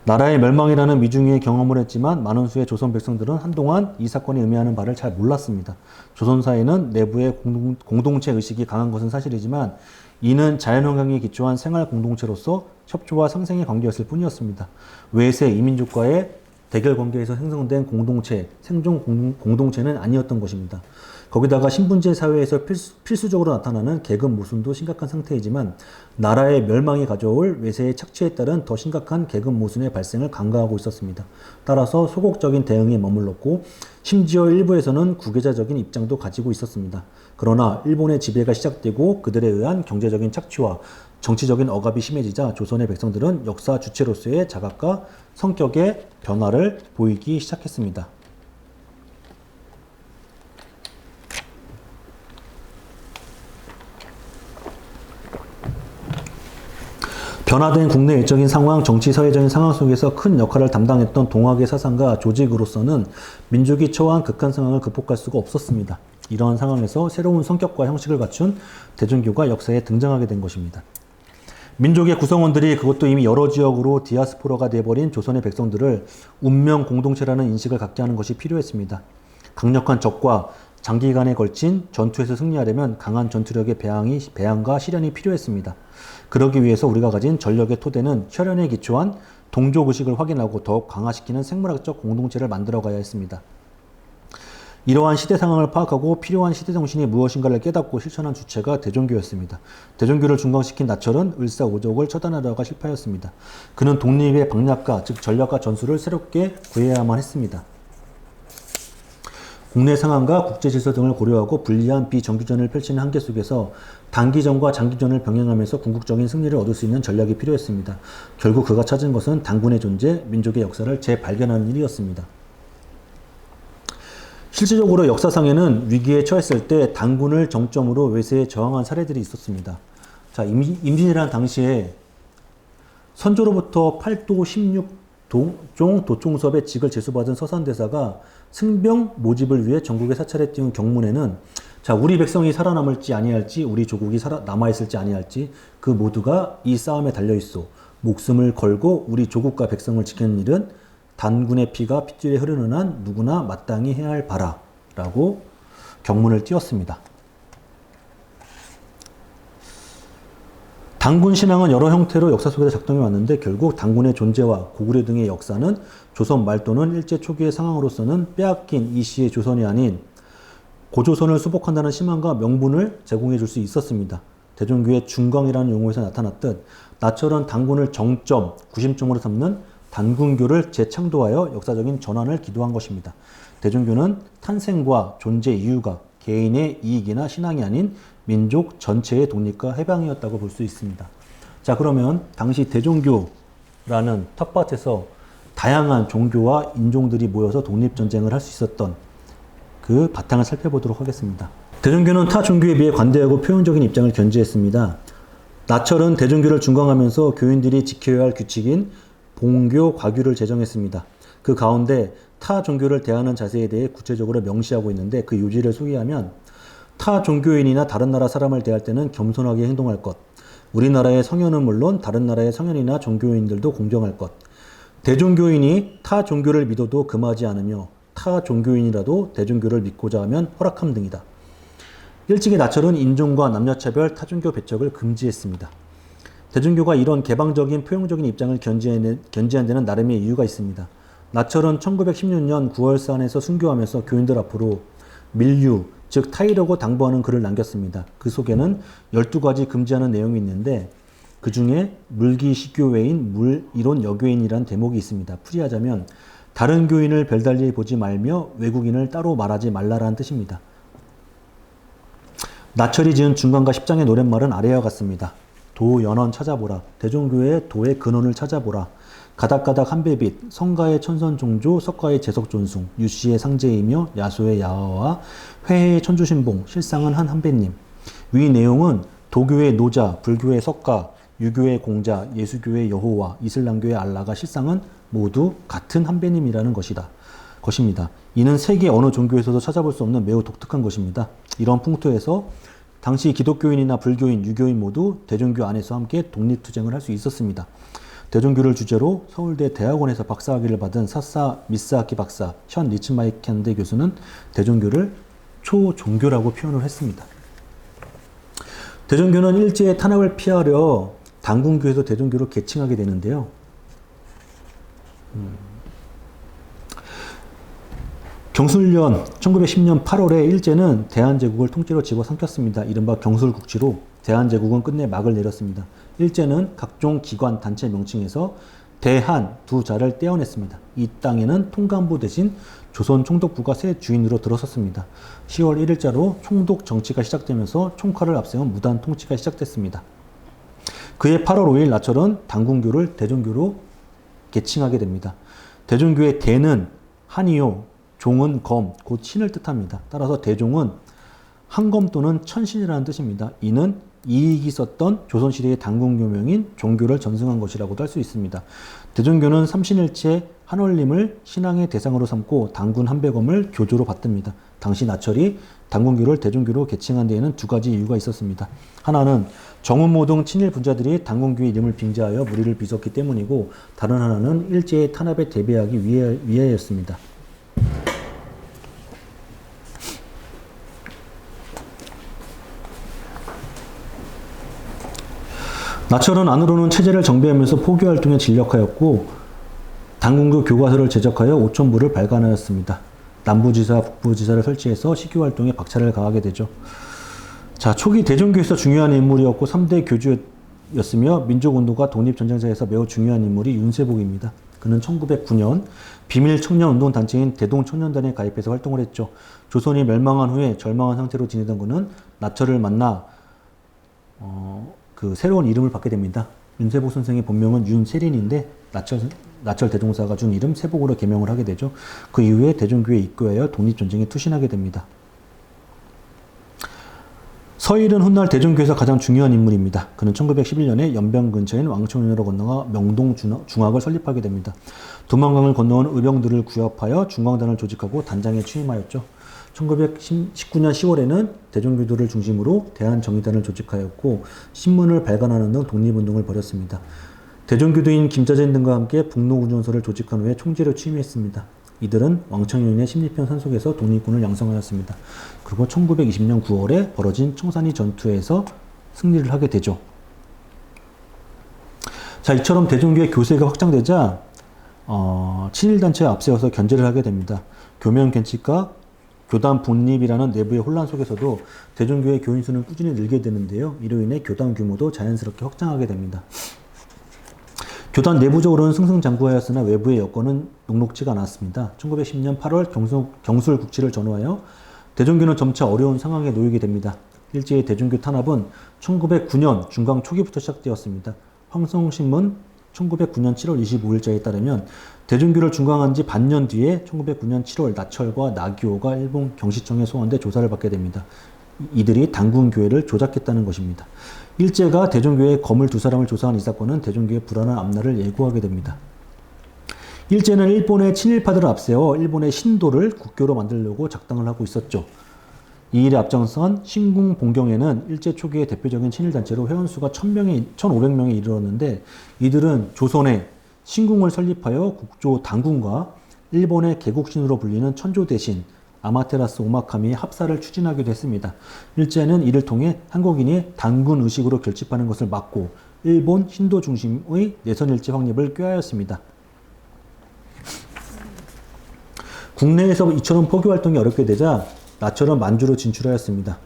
나라의 멸망이라는 미중의 경험을 했지만 많은 수의 조선 백성들은 한동안 이 사건이 의미하는 바를 잘 몰랐습니다. 조선 사회는 내부의 공동체 의식이 강한 것은 사실이지만 이는 자연환경에 기초한 생활 공동체로서 협조와 상생의 관계였을 뿐이었습니다. 외세 이민족과의 대결 관계에서 생성된 공동체, 생존 공동체는 아니었던 것입니다. 거기다가 신분제 사회에서 필수적으로 나타나는 계급 모순도 심각한 상태이지만 나라의 멸망이 가져올 외세의 착취에 따른 더 심각한 계급 모순의 발생을 간과하고 있었습니다. 따라서 소극적인 대응에 머물렀고 심지어 일부에서는 구계자적인 입장도 가지고 있었습니다. 그러나 일본의 지배가 시작되고 그들에 의한 경제적인 착취와 정치적인 억압이 심해지자 조선의 백성들은 역사 주체로서의 자각과 성격의 변화를 보이기 시작했습니다. 변화된 국내 외적인 상황, 정치 사회적인 상황 속에서 큰 역할을 담당했던 동학의 사상가 조직으로서는 민족이 처한 극한 상황을 극복할 수가 없었습니다. 이러한 상황에서 새로운 성격과 형식을 갖춘 대종교가 역사에 등장하게 된 것입니다. 민족의 구성원들이 그것도 이미 여러 지역으로 디아스포라가 되어버린 조선의 백성들을 운명 공동체라는 인식을 갖게 하는 것이 필요했습니다. 강력한 적과 장기간에 걸친 전투에서 승리하려면 강한 전투력의 배양과 실현이 필요했습니다. 그러기 위해서 우리가 가진 전력의 토대는 혈연에 기초한 동족의식을 확인하고 더욱 강화시키는 생물학적 공동체를 만들어가야 했습니다. 이러한 시대 상황을 파악하고 필요한 시대 정신이 무엇인가를 깨닫고 실천한 주체가 대종교였습니다. 대종교를 중강시킨 나철은 을사오적을 처단하려다가 실패하였습니다. 그는 독립의 방략가, 즉 전략과 전술을 새롭게 구해야만 했습니다. 국내 상황과 국제 질서 등을 고려하고 불리한 비정규전을 펼치는 한계 속에서 단기전과 장기전을 병행하면서 궁극적인 승리를 얻을 수 있는 전략이 필요했습니다. 결국 그가 찾은 것은 단군의 존재, 민족의 역사를 재발견하는 일이었습니다. 실질적으로 역사상에는 위기에 처했을 때 단군을 정점으로 외세에 저항한 사례들이 있었습니다. 자, 임진왜란 당시에 선조로부터 8도 16종 도총섭의 직을 제수받은 서산대사가 승병 모집을 위해 전국에 사찰에 띄운 경문에는 자, 우리 백성이 살아남을지 아니할지, 우리 조국이 남아있을지 아니할지 그 모두가 이 싸움에 달려있어. 목숨을 걸고 우리 조국과 백성을 지키는 일은 단군의 피가 핏줄에 흐르는 한 누구나 마땅히 해야 할 바라 라고 경문을 띄웠습니다. 단군 신앙은 여러 형태로 역사 속에서 작동해 왔는데 결국 단군의 존재와 고구려 등의 역사는 조선 말 또는 일제 초기의 상황으로서는 빼앗긴 이 시의 조선이 아닌 고조선을 수복한다는 희망과 명분을 제공해 줄 수 있었습니다. 대종교의 중광이라는 용어에서 나타났듯 나철은 단군을 정점, 구심점으로 삼는 단군교를 재창조하여 역사적인 전환을 기도한 것입니다. 대종교는 탄생과 존재 이유가 개인의 이익이나 신앙이 아닌 민족 전체의 독립과 해방이었다고 볼 수 있습니다. 자, 그러면 당시 대종교라는 텃밭에서 다양한 종교와 인종들이 모여서 독립전쟁을 할 수 있었던 그 바탕을 살펴보도록 하겠습니다. 대종교는 타 종교에 비해 관대하고 표현적인 입장을 견지했습니다. 나철은 대종교를 중광하면서 교인들이 지켜야 할 규칙인 봉교, 과규를 제정했습니다. 그 가운데 타 종교를 대하는 자세에 대해 구체적으로 명시하고 있는데 그 요지를 소개하면 타 종교인이나 다른 나라 사람을 대할 때는 겸손하게 행동할 것, 우리나라의 성현은 물론 다른 나라의 성현이나 종교인들도 공경할 것, 대종교인이 타 종교를 믿어도 금하지 않으며 타 종교인이라도 대종교를 믿고자 하면 허락함 등이다. 일찍이 나철은 인종과 남녀차별, 타종교 배척을 금지했습니다. 대종교가 이런 개방적인 포용적인 입장을 견지한 데는 나름의 이유가 있습니다. 나철은 1916년 9월산에서 순교하면서 교인들 앞으로 밀유, 즉 타이라고 당부하는 글을 남겼습니다. 그 속에는 12가지 금지하는 내용이 있는데 그 중에 물기시교외인 물이론 여교인이라는 대목이 있습니다. 풀이하자면 다른 교인을 별달리 보지 말며 외국인을 따로 말하지 말라라는 뜻입니다. 나철이 지은 중간과 10장의 노랫말은 아래와 같습니다. 도 연원 찾아보라. 대종교의 도의 근원을 찾아보라. 가닥가닥 한배빛, 성가의 천선종조, 석가의 제석존숭, 유씨의 상제이며 야소의 야화와 회의 천주신봉, 실상은 한 한배님. 위 내용은 도교의 노자, 불교의 석가, 유교의 공자, 예수교의 여호와, 이슬람교의 알라가 실상은 모두 같은 한배님이라는 것입니다. 이는 세계 어느 종교에서도 찾아볼 수 없는 매우 독특한 것입니다. 이런 풍토에서 당시 기독교인이나 불교인, 유교인 모두 대종교 안에서 함께 독립투쟁을 할 수 있었습니다. 대종교를 주제로 서울대 대학원에서 박사학위를 받은 사사 미스아키 박사 현 리츠마이켄대 교수는 대종교를 초종교라고 표현을 했습니다. 대종교는 일제의 탄압을 피하려 당군교에서 대종교로 계층하게 되는데요. 경술년 1910년 8월에 일제는 대한제국을 통째로 집어삼켰습니다. 이른바 경술국지로 대한제국은 끝내 막을 내렸습니다. 일제는 각종 기관, 단체 명칭에서 대한 두 자를 떼어냈습니다. 이 땅에는 통감부 대신 조선 총독부가 새 주인으로 들어섰습니다. 10월 1일자로 총독 정치가 시작되면서 총칼을 앞세운 무단 통치가 시작됐습니다. 그해 8월 5일 나철은 당군교를 대종교로 계칭하게 됩니다. 대종교의 대는 한이요, 종은 검, 곧 신을 뜻합니다. 따라서 대종은 한검 또는 천신이라는 뜻입니다. 이는 이익이 썼던 조선시대의 당군교명인 종교를 전승한 것이라고도 할 수 있습니다. 대종교는 삼신일체 한월림을 신앙의 대상으로 삼고 당군 한백검을 교조로 받듭니다. 당시 나철이 당군교를 대종교로 계칭한 데에는 두 가지 이유가 있었습니다. 하나는 정운모 등 친일 분자들이 당군교의 이름을 빙자하여 무리를 빚었기 때문이고, 다른 하나는 일제의 탄압에 대비하기 위하였습니다. 나철은 안으로는 체제를 정비하면서 포교활동에 진력하였고 당군교 교과서를 제작하여 5,000부를 발간하였습니다. 남부지사, 북부지사를 설치해서 시교활동에 박차를 가하게 되죠. 자, 초기 대종교에서 중요한 인물이었고 3대 교주였으며 민족운동과 독립전쟁사에서 매우 중요한 인물이 윤세복입니다. 그는 1909년 비밀청년운동단체인 대동청년단에 가입해서 활동을 했죠. 조선이 멸망한 후에 절망한 상태로 지내던 그는 나철을 만나 그 새로운 이름을 받게 됩니다. 윤세복 선생의 본명은 윤세린인데 나철 대종사가 준 이름 세복으로 개명을 하게 되죠. 그 이후에 대종교에 입교하여 독립전쟁에 투신하게 됩니다. 서일은 훗날 대종교에서 가장 중요한 인물입니다. 그는 1911년에 연변 근처인 왕청년으로 건너가 명동중학을 설립하게 됩니다. 두만강을 건너온 의병들을 구협하여 중광단을 조직하고 단장에 취임하였죠. 1919년 10월에는 대종교도를 중심으로 대한정의단을 조직하였고 신문을 발간하는 등 독립운동을 벌였습니다. 대종교도인 김자진 등과 함께 북로운전소를 조직한 후에 총재로 취임했습니다. 이들은 왕청년의 심리편 산속에서 독립군을 양성하였습니다. 그리고 1920년 9월에 벌어진 청산리 전투에서 승리를 하게 되죠. 자, 이처럼 대종교의 교세가 확장되자 친일단체에 앞세워서 견제를 하게 됩니다. 교명견칙과 교단 분립이라는 내부의 혼란 속에서도 대종교의 교인 수는 꾸준히 늘게 되는데요. 이로 인해 교단 규모도 자연스럽게 확장하게 됩니다. 교단 내부적으로는 승승장구하였으나 외부의 여건은 녹록지가 않았습니다. 1910년 8월 경술국지를 전후하여 대종교는 점차 어려운 상황에 놓이게 됩니다. 일제의 대종교 탄압은 1909년 중강 초기부터 시작되었습니다. 황성신문 1909년 7월 25일자에 따르면 대종교를 중강한 지 반년 뒤에 1909년 7월 나철과 나기호가 일본 경시청에 소환돼 조사를 받게 됩니다. 이들이 당군교회를 조작했다는 것입니다. 일제가 대종교의 검을 두 사람을 조사한 이 사건은 대종교의 불안한 앞날을 예고하게 됩니다. 일제는 일본의 친일파들을 앞세워 일본의 신도를 국교로 만들려고 작당을 하고 있었죠. 이 일에 앞장선 신궁봉경에는 일제 초기의 대표적인 친일단체로 회원수가 1,500명에 이르렀는데 이들은 조선에 신궁을 설립하여 국조 당군과 일본의 개국신으로 불리는 천조대신 아마테라스 오마카미의 합사를 추진하기도 했습니다. 일제는 이를 통해 한국인이 당군 의식으로 결집하는 것을 막고 일본 신도 중심의 내선일제 확립을 꾀하였습니다. 국내에서 이처럼 포교활동이 어렵게 되자 나철은 만주로 진출하였습니다.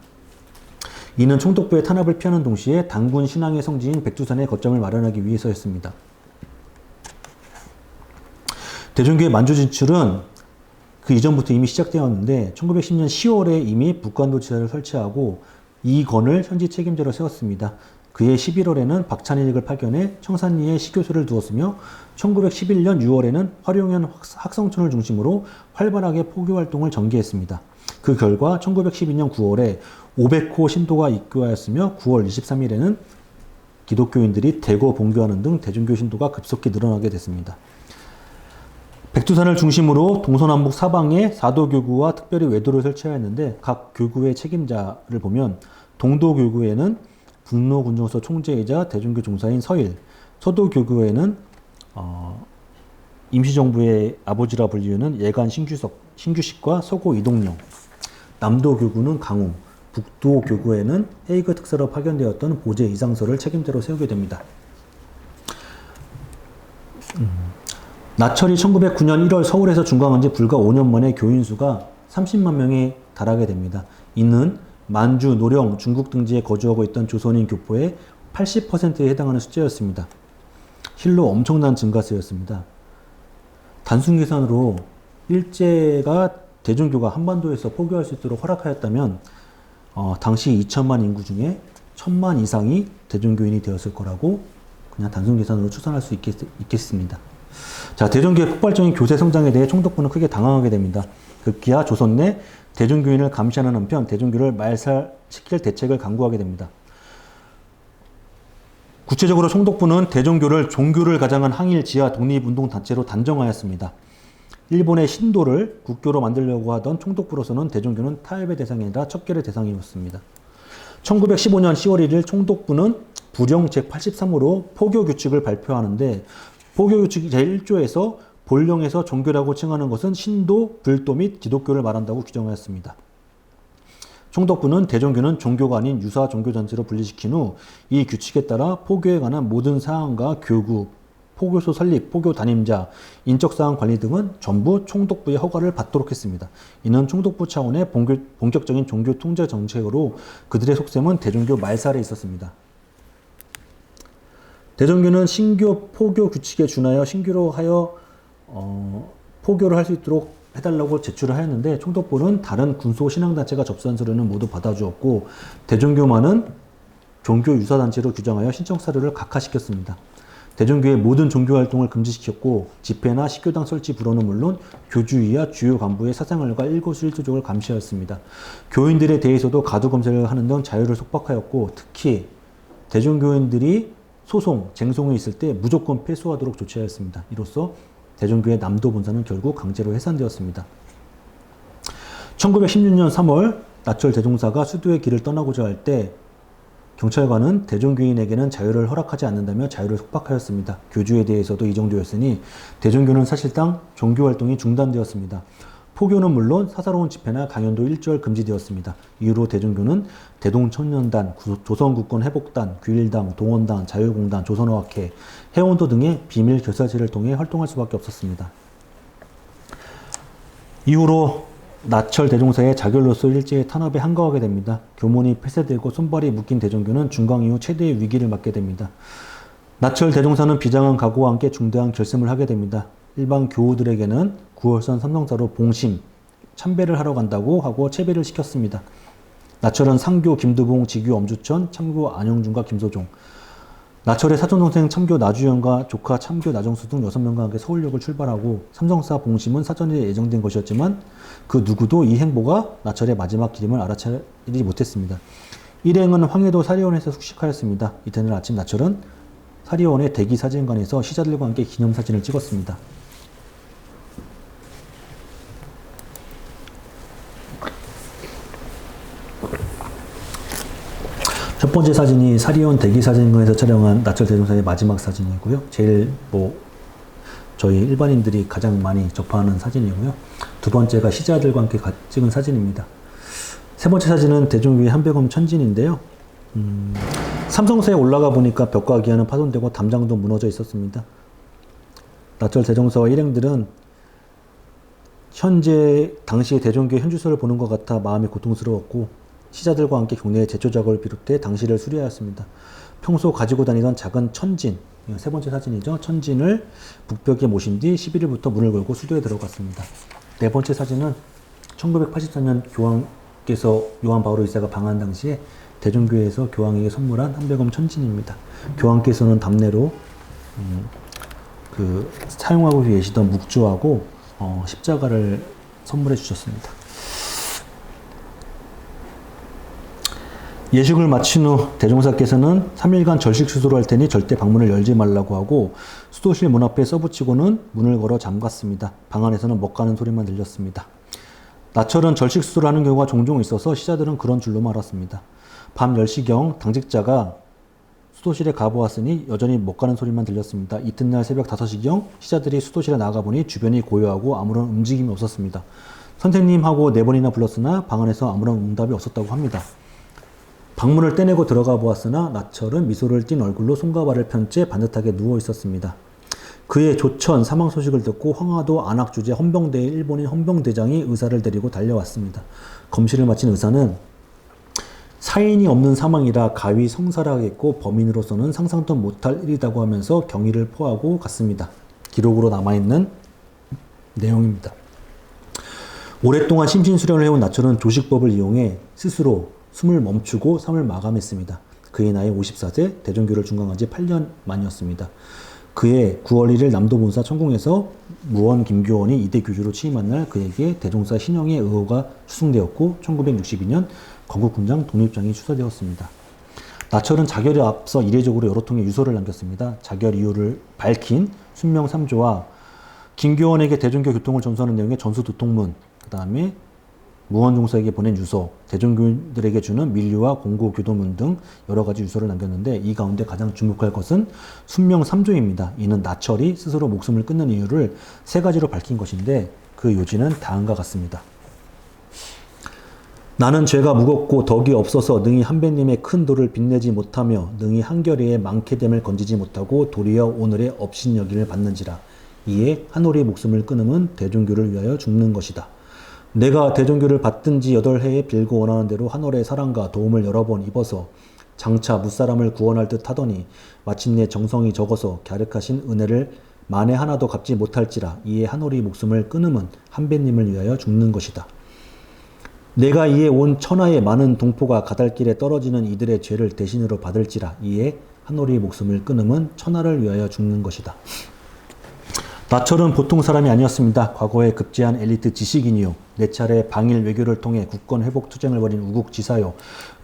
이는 총독부의 탄압을 피하는 동시에 당군 신앙의 성지인 백두산에 거점을 마련하기 위해서였습니다. 대종교의 만주 진출은 그 이전부터 이미 시작되었는데 1910년 10월에 이미 북간도 지사를 설치하고 이건을 현지 책임자로 세웠습니다. 그해 11월에는 박찬일을 파견해 청산리에 시교소를 두었으며 1911년 6월에는 화룡현 학성촌을 중심으로 활발하게 포교 활동을 전개했습니다. 그 결과 1912년 9월에 500호 신도가 입교하였으며 9월 23일에는 기독교인들이 대거 봉교하는 등 대종교 신도가 급속히 늘어나게 됐습니다. 백두산을 중심으로 동서남북 사방에 사도교구와 특별히 외도를 설치하였는데 각 교구의 책임자를 보면 동도교구에는 북로군정서 총재이자 대종교 종사인 서일, 서도교구에는 임시정부의 아버지라 불리우는 예간 신규식과 서고 이동령, 남도교구는 강웅, 북도교구에는 헤이그 특사로 파견되었던 보제 이상서를 책임자로 세우게 됩니다. 나철이 1909년 1월 서울에서 중광한 지 불과 5년 만에 교인 수가 30만 명에 달하게 됩니다. 이는 만주, 노령, 중국 등지에 거주하고 있던 조선인 교포의 80%에 해당하는 숫자였습니다. 실로 엄청난 증가세였습니다. 단순 계산으로 일제가 대종교가 한반도에서 포교할 수 있도록 허락하였다면 당시 2천만 인구 중에 1,000만 이상이 대종교인이 되었을 거라고 그냥 단순 계산으로 추산할 수 있겠습니다. 자, 대종교의 폭발적인 교세 성장에 대해 총독부는 크게 당황하게 됩니다. 급기야 조선 내 대종교인을 감시하는 한편 대종교를 말살시킬 대책을 강구하게 됩니다. 구체적으로 총독부는 대종교를 종교를 가장한 항일 지하 독립운동단체로 단정하였습니다. 일본의 신도를 국교로 만들려고 하던 총독부로서는 대종교는 타협의 대상이 아니라 척결의 대상이었습니다. 1915년 10월 1일 총독부는 부령 제83호로 포교규칙을 발표하는데 포교규칙 제1조에서 본령에서 종교라고 칭하는 것은 신도, 불도 및 기독교를 말한다고 규정하였습니다. 총독부는 대종교는 종교가 아닌 유사 종교 전체로 분리시킨 후 이 규칙에 따라 포교에 관한 모든 사항과 교구, 포교소 설립, 포교 담임자, 인적사항 관리 등은 전부 총독부의 허가를 받도록 했습니다. 이는 총독부 차원의 본격적인 종교 통제 정책으로 그들의 속셈은 대종교 말살에 있었습니다. 대종교는 신교 포교 규칙에 준하여 신교로 하여 포교를 할 수 있도록 해달라고 제출을 하였는데 총독부는 다른 군소 신앙단체가 접수한 서류는 모두 받아주었고 대종교만은 종교 유사단체로 규정하여 신청 사료를 각하시켰습니다. 대종교의 모든 종교활동을 금지시켰고 집회나 식교당 설치 불허는 물론 교주위와 주요 간부의 사생활과 일거수일투족을 감시하였습니다. 교인들에 대해서도 가두검색을 하는 등 자유를 속박하였고 특히 대종교인들이 소송, 쟁송에 있을 때 무조건 패소하도록 조치하였습니다. 이로써 대종교의 남도 본사는 결국 강제로 해산되었습니다. 1916년 3월 나철 대종사가 수도의 길을 떠나고자 할 때 경찰관은 대종교인에게는 자유를 허락하지 않는다며 자유를 속박하였습니다. 교주에 대해서도 이 정도였으니 대종교는 사실상 종교활동이 중단되었습니다. 포교는 물론 사사로운 집회나 강연도 일절 금지되었습니다. 이후로 대종교는 대동청년단, 조선국권회복단, 규일당, 동원당, 자유공단, 조선어학회, 해원도 등의 비밀 결사체를 통해 활동할 수밖에 없었습니다. 이후로 나철 대종사의 자결로서 일제의 탄압에 한가하게 됩니다. 교문이 폐쇄되고 손발이 묶인 대종교는 중광 이후 최대의 위기를 맞게 됩니다. 나철 대종사는 비장한 각오와 함께 중대한 결심을 하게 됩니다. 일반 교우들에게는 9월선 삼성사로 봉심, 참배를 하러 간다고 하고 채배를 시켰습니다. 나철은 상교 김두봉, 지교 엄주천, 참교 안영준과 김소종, 나철의 사촌동생 참교 나주현과 조카 참교 나정수 등 6명과 함께 서울역을 출발하고 삼성사 봉심은 사전에 예정된 것이었지만 그 누구도 이 행보가 나철의 마지막 기림을 알아차리지 못했습니다. 일행은 황해도 사리원에서 숙식하였습니다. 이튿날 아침 나철은 사리원의 대기사진관에서 시자들과 함께 기념사진을 찍었습니다. 첫 번째 사진이 사리원 대기사진관에서 촬영한 나철 대종사의 마지막 사진이고요. 제일 저희 일반인들이 가장 많이 접하는 사진이고요. 두 번째가 시자들과 함께 찍은 사진입니다. 세 번째 사진은 대종교의 한백엄 천진인데요. 삼성사에 올라가 보니까 벽과 기와는 파손되고 담장도 무너져 있었습니다. 나철 대종사와 일행들은 당시 대종교의 현주소를 보는 것 같아 마음이 고통스러웠고 시자들과 함께 경내의 제초작업을 비롯해 당시를 수리하였습니다. 평소 가지고 다니던 작은 천진, 세 번째 사진이죠. 천진을 북벽에 모신 뒤 11일부터 문을 걸고 수도에 들어갔습니다. 네 번째 사진은 1984년 교황께서 요한 바오로 1세가 방한 당시에 대종교에서 교황에게 선물한 한백엄 천진입니다. 교황께서는 답례로 사용하고 계시던 묵주하고 십자가를 선물해 주셨습니다. 예식을 마친 후 대종사께서는 3일간 절식 수도를 할 테니 절대 방문을 열지 말라고 하고 수도실 문 앞에 써붙이고는 문을 걸어 잠갔습니다. 방 안에서는 먹가는 소리만 들렸습니다. 나철은 절식 수도를 하는 경우가 종종 있어서 시자들은 그런 줄로만 알았습니다. 밤 10시경 당직자가 수도실에 가보았으니 여전히 먹가는 소리만 들렸습니다. 이튿날 새벽 5시경 시자들이 수도실에 나가보니 주변이 고요하고 아무런 움직임이 없었습니다. 선생님하고 4번이나 불렀으나 방 안에서 아무런 응답이 없었다고 합니다. 방문을 떼내고 들어가 보았으나 나철은 미소를 띤 얼굴로 손과 발을 편 채 반듯하게 누워 있었습니다. 그의 조천 사망 소식을 듣고 황화도 안학주재 헌병대의 일본인 헌병대장이 의사를 데리고 달려왔습니다. 검시를 마친 의사는 사인이 없는 사망이라 가히 성사라하겠고 범인으로서는 상상도 못할 일이라고 하면서 경의를 표하고 갔습니다. 기록으로 남아있는 내용입니다. 오랫동안 심신수련을 해온 나철은 조식법을 이용해 스스로 숨을 멈추고 삶을 마감했습니다. 그의 나이 54세, 대종교를 중강한 지 8년 만이었습니다. 그해 9월 1일 남도본사 천궁에서 무원 김교원이 이대 교주로 취임한 날 그에게 대종사 신형의 의호가 추승되었고 1962년 건국군장 독립장이 추서되었습니다. 나철은 자결에 앞서 이례적으로 여러 통의 유서를 남겼습니다. 자결 이유를 밝힌 순명 3조와 김교원에게 대종교 교통을 전수하는 내용의 전수도통문, 그 다음에 무원종사에게 보낸 유서, 대종교인들에게 주는 밀류와 공고 교도문 등 여러 가지 유서를 남겼는데 이 가운데 가장 주목할 것은 순명 3조입니다. 이는 나철이 스스로 목숨을 끊는 이유를 3가지로 밝힌 것인데 그 요지는 다음과 같습니다. 나는 죄가 무겁고 덕이 없어서 능히 한배님의 큰 도를 빛내지 못하며 능히 한결의의 많게 됨을 건지지 못하고 도리어 오늘의 업신여기를 받는지라. 이에 한올의 목숨을 끊음은 대종교를 위하여 죽는 것이다. 내가 대종교를 받든 지 8해에 빌고 원하는 대로 한올의 사랑과 도움을 여러 번 입어서 장차 무사람을 구원할 듯 하더니 마침내 정성이 적어서 갸륵하신 은혜를 만에 하나도 갚지 못할지라. 이에 한올의 목숨을 끊음은 한배님을 위하여 죽는 것이다. 내가 이에 온 천하의 많은 동포가 가달길에 떨어지는 이들의 죄를 대신으로 받을지라. 이에 한올의 목숨을 끊음은 천하를 위하여 죽는 것이다. 나철은 보통 사람이 아니었습니다. 과거에 급제한 엘리트 지식인이요, 4차례 방일 외교를 통해 국권 회복 투쟁을 벌인 우국지사요,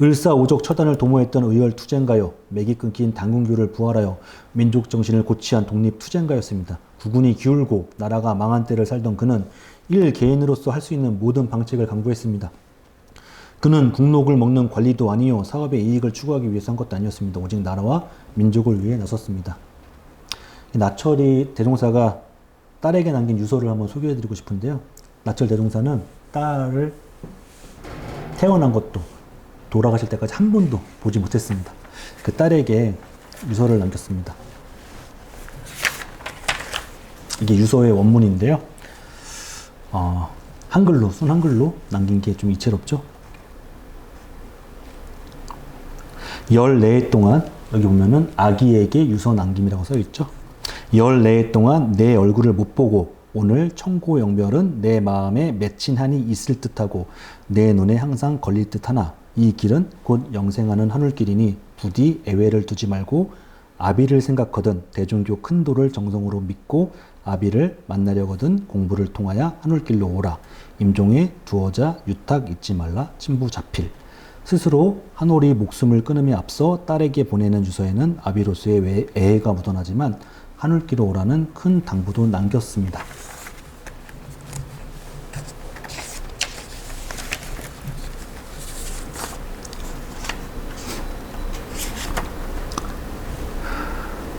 을사오적 처단을 도모했던 의열 투쟁가요, 맥이 끊긴 당군교를 부활하여 민족 정신을 고취한 독립 투쟁가였습니다. 국군이 기울고 나라가 망한 때를 살던 그는 일 개인으로서 할 수 있는 모든 방책을 강구했습니다. 그는 국록을 먹는 관리도 아니요 사업의 이익을 추구하기 위해서 한 것도 아니었습니다. 오직 나라와 민족을 위해 나섰습니다. 나철이 대종사가 딸에게 남긴 유서를 한번 소개해드리고 싶은데요. 나철 대종사는 딸을 태어난 것도 돌아가실 때까지 한 번도 보지 못했습니다. 그 딸에게 유서를 남겼습니다. 이게 유서의 원문인데요. 한글로, 순 한글로 남긴 게 좀 이채롭죠. 14해 동안, 여기 보면은 아기에게 유서 남김이라고 써있죠. 14해 동안 내 얼굴을 못 보고 오늘 청고영별은 내 마음에 맺힌 한이 있을 듯하고 내 눈에 항상 걸릴 듯하나 이 길은 곧 영생하는 하늘길이니 부디 애외를 두지 말고 아비를 생각하든 대종교 큰 도를 정성으로 믿고 아비를 만나려거든 공부를 통하여 하늘길로 오라. 임종에 두어자 유탁 잊지 말라 친부 자필. 스스로 한올이 목숨을 끊음에 앞서 딸에게 보내는 유서에는 아비로서의 애애가 묻어나지만 하늘길로 오라는 큰 당부도 남겼습니다.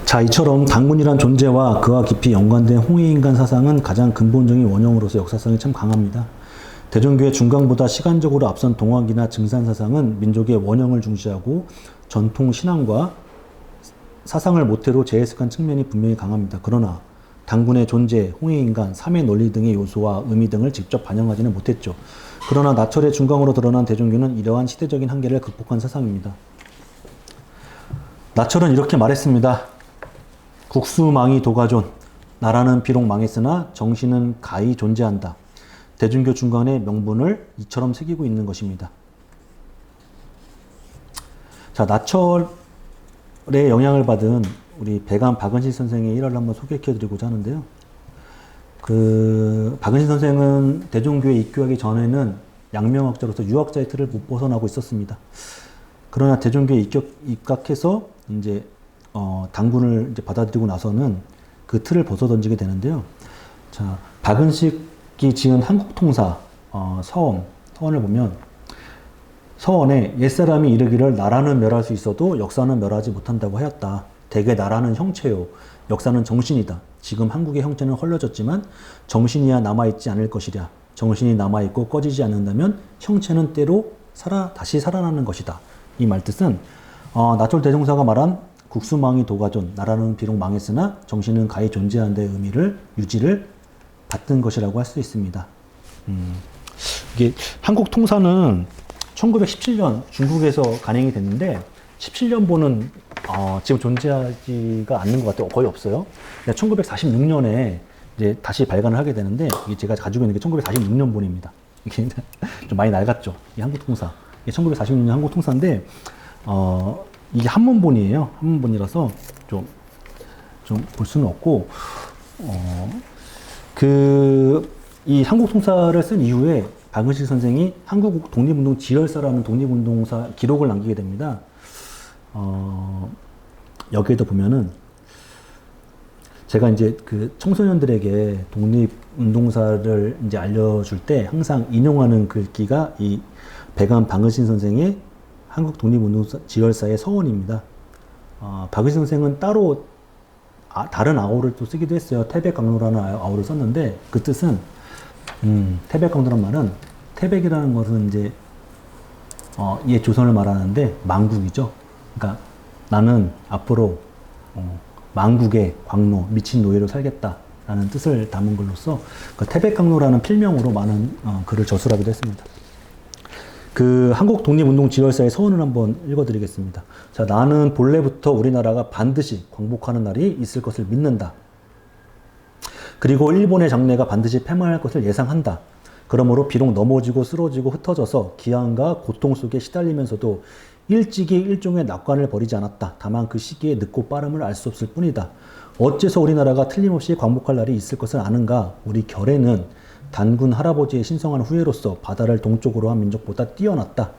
자, 이처럼 당군이란 존재와 그와 깊이 연관된 홍해인간 사상은 가장 근본적인 원형으로서 역사성이 참 강합니다. 대종교의 중강보다 시간적으로 앞선 동학이나 증산사상은 민족의 원형을 중시하고 전통 신앙과 사상을 모태로 재해석한 측면이 분명히 강합니다. 그러나 당군의 존재, 홍해인간, 삼의 논리 등의 요소와 의미 등을 직접 반영하지는 못했죠. 그러나 나철의 중강으로 드러난 대종교는 이러한 시대적인 한계를 극복한 사상입니다. 나철은 이렇게 말했습니다. 국수망이 도가존, 나라는 비록 망했으나 정신은 가히 존재한다. 대종교 중간의 명분을 이처럼 새기고 있는 것입니다. 자, 나철의 영향을 받은 우리 배감 박은실 선생의 일화를 한번 소개해 드리고자 하는데요. 박은실 선생은 대종교에 입교하기 전에는 양명학자로서 유학자의 틀을 못 벗어나고 있었습니다. 그러나 대종교에 입각해서 이제 당군을 이제 받아들이고 나서는 그 틀을 벗어던지게 되는데요. 자, 박은식이 지은 한국통사 서원을 보면 서원에 옛사람이 이르기를 나라는 멸할 수 있어도 역사는 멸하지 못한다고 하였다. 대개 나라는 형체요, 역사는 정신이다. 지금 한국의 형체는 헐려졌지만 정신이야 남아있지 않을 것이랴. 정신이 남아있고 꺼지지 않는다면 형체는 때로 다시 살아나는 것이다. 이 말뜻은 나철 대종사가 말한 국수망이 도가존, 나라는 비록 망했으나 정신은 가히 존재하는 데 의미를 유지를 받은 것이라고 할 수 있습니다. 이게 한국 통사는 1917년 중국에서 간행이 됐는데 17년보는 지금 존재하지가 않는 것 같아요. 거의 없어요. 1946년에 이제 다시 발간을 하게 되는데 이게 제가 가지고 있는 게 1946년 본입니다. 이게 좀 많이 낡았죠. 이 한국 통사. 이게 1946년 한국 통사인데 이게 한문본이에요. 한문본이라서 좀 볼 수는 없고 이 한국 통사를 쓴 이후에 박은실 선생이 한국 독립운동 지열사라는 독립운동사 기록을 남기게 됩니다. 여기에도 보면은 제가 이제 그 청소년들에게 독립운동사를 이제 알려줄 때 항상 인용하는 글귀가 이 배감 박은실 선생의 한국 독립운동사 지열사의 서원입니다. 박은실 선생은 따로 다른 아호를 또 쓰기도 했어요. 태백강로라는 아호를 썼는데 그 뜻은 태백강로란 말은 태백이라는 것은 이제 옛 조선을 말하는데 망국이죠. 그러니까 나는 앞으로 망국의 광로, 미친 노예로 살겠다라는 뜻을 담은 글로써 그 태백강로라는 필명으로 많은 글을 저술하기도 했습니다. 그 한국 독립운동 지열사의 서원을 한번 읽어드리겠습니다. 자, 나는 본래부터 우리나라가 반드시 광복하는 날이 있을 것을 믿는다. 그리고 일본의 장래가 반드시 패망할 것을 예상한다. 그러므로 비록 넘어지고 쓰러지고 흩어져서 기한과 고통 속에 시달리면서도 일찍이 일종의 낙관을 버리지 않았다. 다만 그 시기의 늦고 빠름을 알 수 없을 뿐이다. 어째서 우리나라가 틀림없이 광복할 날이 있을 것을 아는가? 우리 결에는 단군 할아버지의 신성한 후예로서 바다를 동쪽으로 한 민족보다 뛰어났다.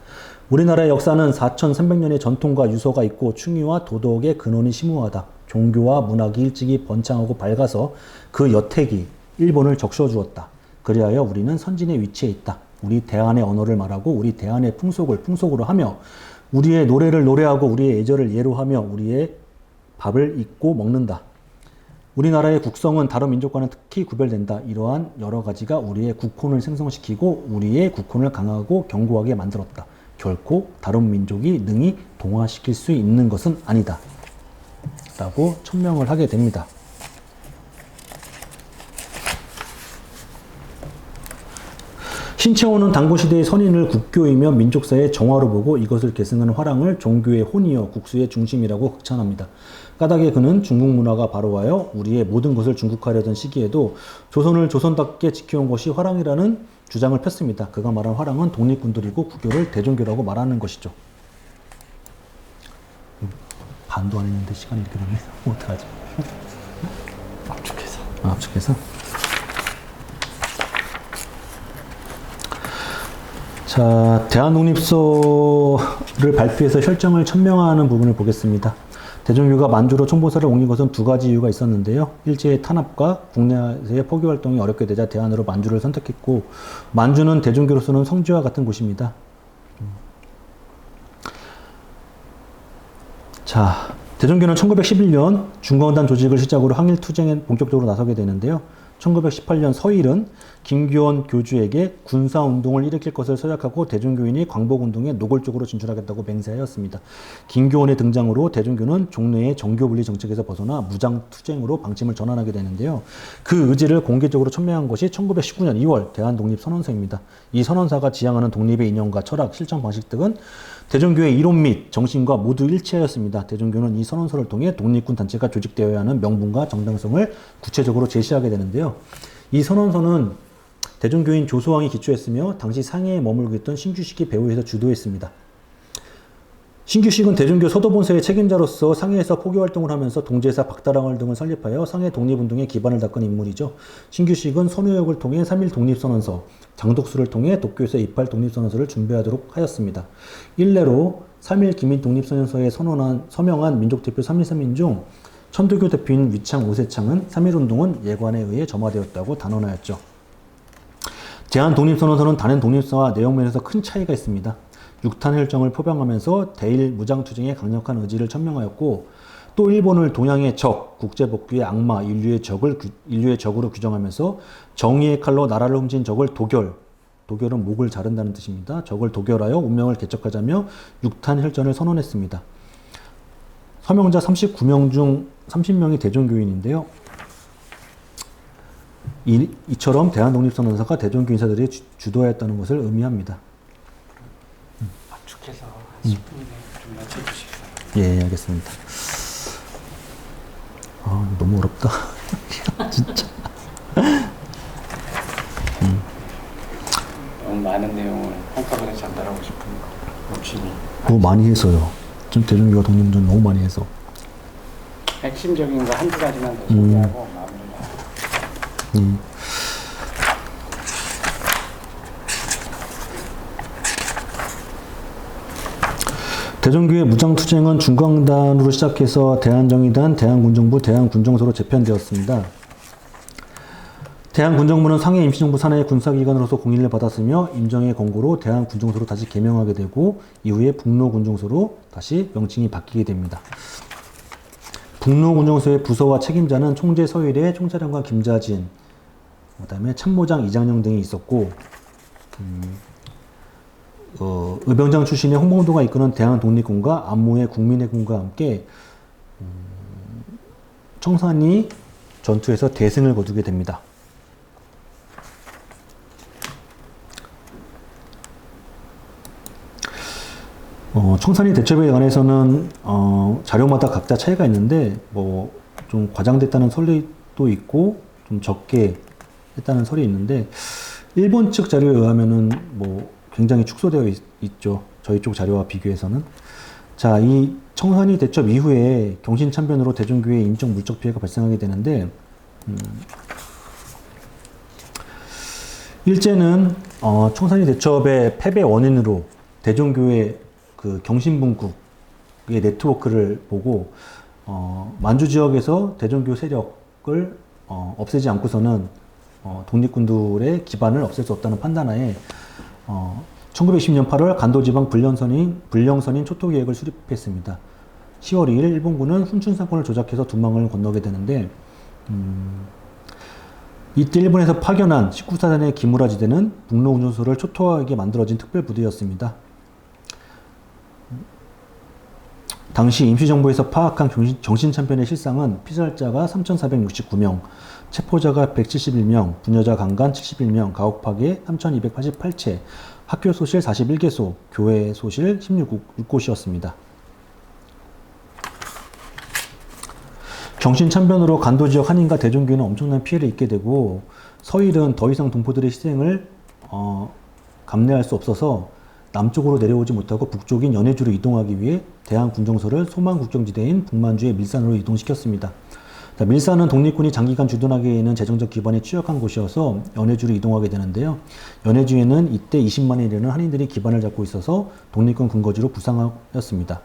우리나라의 역사는 4,300년의 전통과 유서가 있고 충의와 도덕의 근원이 심오하다. 종교와 문학이 일찍이 번창하고 밝아서 그 여택이 일본을 적셔주었다. 그리하여 우리는 선진의 위치에 있다. 우리 대한의 언어를 말하고 우리 대한의 풍속을 풍속으로 하며 우리의 노래를 노래하고 우리의 예절을 예로하며 우리의 밥을 잊고 먹는다. 우리나라의 국성은 다른 민족과는 특히 구별된다. 이러한 여러 가지가 우리의 국혼을 생성시키고 우리의 국혼을 강하고 견고하게 만들었다. 결코 다른 민족이 능히 동화시킬 수 있는 것은 아니다. 라고 천명을 하게 됩니다. 신채호는 당고시대의 선인을 국교이며 민족사의 정화로 보고 이것을 계승하는 화랑을 종교의 혼이여 국수의 중심이라고 극찬합니다. 까닭에 그는 중국 문화가 바로하여 우리의 모든 것을 중국화하려던 시기에도 조선을 조선답게 지켜온 것이 화랑이라는 주장을 폈습니다. 그가 말한 화랑은 독립군들이고 국교를 대종교라고 말하는 것이죠. 반도 안 했는데 시간이 이렇게 되네. 어떡하지? 압축해서. 압축해서? 자, 대한독립서를 발표해서 혈정을 천명하는 부분을 보겠습니다. 대종교가 만주로 총보사를 옮긴 것은 두 가지 이유가 있었는데요. 일제의 탄압과 국내에서의 포교 활동이 어렵게 되자 대안으로 만주를 선택했고, 만주는 대종교로서는 성지와 같은 곳입니다. 자, 대종교는 1911년 중공단 조직을 시작으로 항일투쟁에 본격적으로 나서게 되는데요. 1918년 서일은 김규원 교주에게 군사운동을 일으킬 것을 서약하고 대종교인이 광복운동에 노골적으로 진출하겠다고 맹세하였습니다. 김규원의 등장으로 대종교는 종래의 정교분리 정책에서 벗어나 무장투쟁으로 방침을 전환하게 되는데요. 그 의지를 공개적으로 천명한 것이 1919년 2월 대한독립선언서입니다. 이 선언서가 지향하는 독립의 이념과 철학, 실천 방식 등은 대종교의 이론 및 정신과 모두 일치하였습니다. 대종교는 이 선언서를 통해 독립군 단체가 조직되어야 하는 명분과 정당성을 구체적으로 제시하게 되는데요. 이 선언서는 대종교인 조소왕이 기초했으며 당시 상해에 머물고 있던 신주시기 배후에서 주도했습니다. 신규식은 대종교 서도본사의 책임자로서 상해에서 포교활동을 하면서 동제사 박다랑을 등을 설립하여 상해 독립운동의 기반을 닦은 인물이죠. 신규식은 선우역을 통해 3.1 독립선언서, 장독수를 통해 도쿄에서 입할 독립선언서를 준비하도록 하였습니다. 일례로 3.1 기민 독립선언서에 서명한 민족대표 3.1.3인 중 천도교 대표인 위창 오세창은 3.1운동은 예관에 의해 점화되었다고 단언하였죠. 대한독립선언서는 다른 독립서와 내용면에서 큰 차이가 있습니다. 6탄 혈정을 표방하면서 대일 무장투쟁의 강력한 의지를 천명하였고 또 일본을 동양의 적, 국제법규의 악마, 인류의 적으로 규정하면서 정의의 칼로 나라를 훔친 적을 도결은 목을 자른다는 뜻입니다. 적을 도결하여 운명을 개척하자며 6탄 혈전을 선언했습니다. 서명자 39명 중 30명이 대종교인인데요. 이처럼 대한독립선언서가 대종교 인사들이 주도하였다는 것을 의미합니다. 압축해서 10분이네. 좀 맞춰주시겠어요? 예, 알겠습니다. 너무 어렵다. 진짜. 너무 많은 내용을 한꺼번에 전달하고 싶은 욕심이. 너무 많이 해서요. 좀 대종교가 독립운동 너무 많이 해서. 핵심적인 거 한두 가지만 더 소개하고 마무리하고. 대종교의 무장투쟁은 중광단으로 시작해서 대한정의단, 대한군정부, 대한군정소로 재편되었습니다. 대한군정부는 상해 임시정부 산하의 군사기관으로서 공인을 받았으며 임정의 권고로 대한군정소로 다시 개명하게 되고 이후에 북로군정소로 다시 명칭이 바뀌게 됩니다. 북로군정소의 부서와 책임자는 총재 서일의 총사령관 김자진, 그 다음에 참모장 이장영 등이 있었고 의병장 출신의 홍범도가 이끄는 대한독립군과 안무의 국민의군과 함께 청산리 전투에서 대승을 거두게 됩니다. 청산리 대첩에 관해서는 자료마다 각자 차이가 있는데 좀 과장됐다는 설도 있고 좀 적게 했다는 설이 있는데 일본 측 자료에 의하면은 굉장히 축소되어 있죠. 저희 쪽 자료와 비교해서는. 자, 이 청산리 대첩 이후에 경신참변으로 대종교의 인적 물적 피해가 발생하게 되는데 일제는 청산리 대첩의 패배 원인으로 대종교의 그 경신분국의 네트워크를 보고 만주 지역에서 대종교 세력을 없애지 않고서는 독립군들의 기반을 없앨 수 없다는 판단하에 1920년 8월 간도지방 불령선인 초토계획을 수립했습니다. 10월 2일 일본군은 훈춘상권을 조작해서 두망을 건너게 되는데 이때 일본에서 파견한 19사단의 기무라 지대는 북로운전소를 초토화하게 만들어진 특별부대였습니다. 당시 임시정부에서 파악한 정신참변의 실상은 피살자가 3,469명, 체포자가 171명, 부녀자 강간 71명, 가옥 파괴 3,288채, 학교 소실 41개소, 교회 소실 16곳이었습니다. 경신참변으로 간도 지역 한인과 대종교는 엄청난 피해를 입게 되고 서일은 더 이상 동포들의 희생을 감내할 수 없어서 남쪽으로 내려오지 못하고 북쪽인 연해주로 이동하기 위해 대한군정소를 소만 국경지대인 북만주의 밀산으로 이동시켰습니다. 밀산은 독립군이 장기간 주둔하기에 있는 재정적 기반이 취약한 곳이어서 연해주로 이동하게 되는데요. 연해주에는 이때 20만에 이르는 한인들이 기반을 잡고 있어서 독립군 근거지로 부상하였습니다.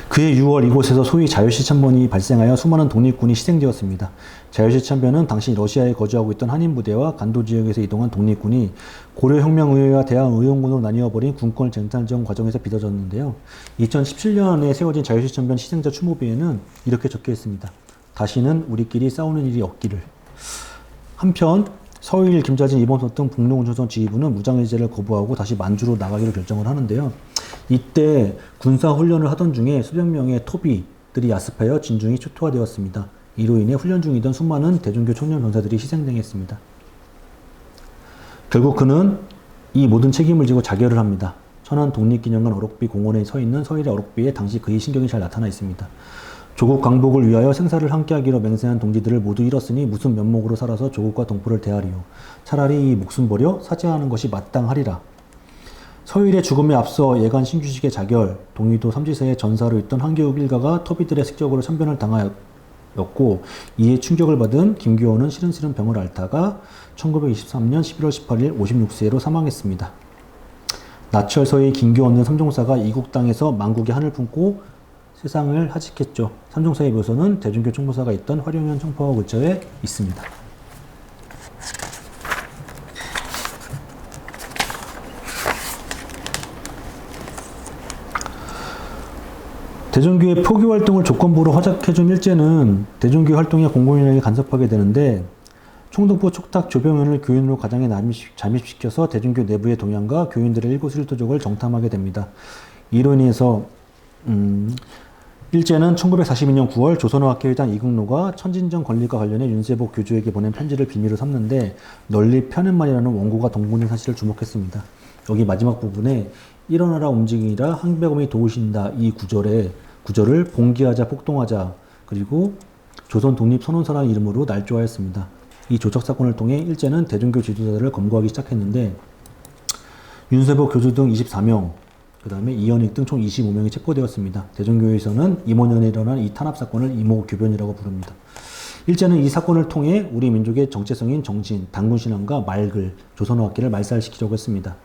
그해 6월 이곳에서 소위 자유시 참변이 발생하여 수많은 독립군이 희생되었습니다. 자유시 참변은 당시 러시아에 거주하고 있던 한인 부대와 간도 지역에서 이동한 독립군이 고려혁명의회와 대한의용군으로 나뉘어 버린 군권 쟁탈전 과정에서 빚어졌는데요. 2017년에 세워진 자유시 참변 희생자 추모비에는 이렇게 적혀 있습니다. 다시는 우리끼리 싸우는 일이 없기를. 한편 서일, 김자진, 이범석 등 북로운전선 지휘부는 무장해제를 거부하고 다시 만주로 나가기로 결정을 하는데요. 이때 군사훈련을 하던 중에 수백 명의 토비들이 야습하여 진중이 초토화되었습니다. 이로 인해 훈련 중이던 수많은 대종교 청년 병사들이 희생당했습니다. 결국 그는 이 모든 책임을 지고 자결을 합니다. 천안 독립기념관 어록비 공원에 서 있는 서일의 어록비에 당시 그의 신경이 잘 나타나 있습니다. 조국 강복을 위하여 생사를 함께하기로 맹세한 동지들을 모두 잃었으니 무슨 면목으로 살아서 조국과 동포를 대하리요. 차라리 이 목숨 버려 사죄하는 것이 마땅하리라. 서일의 죽음에 앞서 예간 신규식의 자결, 동의도 삼지세의 전사로 있던 한교육 일가가 토비들의 습격으로 참변을 당하였고 이에 충격을 받은 김규호는 시른시른 병을 앓다가 1923년 11월 18일 56세로 사망했습니다. 나철서의 김규호는 삼종사가 이국 땅에서 만국의 한을 품고 세상을 하직했죠. 삼종사의 묘소는 대중교 총무사가 있던 화룡현 청포화 근처에 있습니다. 대종교의 포교 활동을 조건부로 허락해준 일제는 대종교 활동에 공공연하게 간섭하게 되는데 총독부 촉탁 조병현을 교인으로 가장에 잠입시켜서 대종교 내부의 동향과 교인들의 일거수일투족을 정탐하게 됩니다. 이로 인해서 일제는 1942년 9월 조선어학회의장 이국노가 천진정 건립과 관련해 윤세복 교주에게 보낸 편지를 비밀로 삼는데 널리 펴낸말이라는 원고가 동본인 사실을 주목했습니다. 여기 마지막 부분에 일어나라 움직이라 항배검이 도우신다 이 구절을 봉기하자 폭동하자 그리고 조선 독립선언서라는 이름으로 날조하였습니다. 이 조작사건을 통해 일제는 대종교 지도자들을 검거하기 시작했는데 윤세복 교주 등 24명 그 다음에 이현익 등 총 25명이 체포되었습니다. 대종교에서는 임원년에 일어난 이 탄압사건을 이모교변이라고 부릅니다. 일제는 이 사건을 통해 우리 민족의 정체성인 정신, 단군신앙과 말글, 조선어학계를 말살시키려고 했습니다.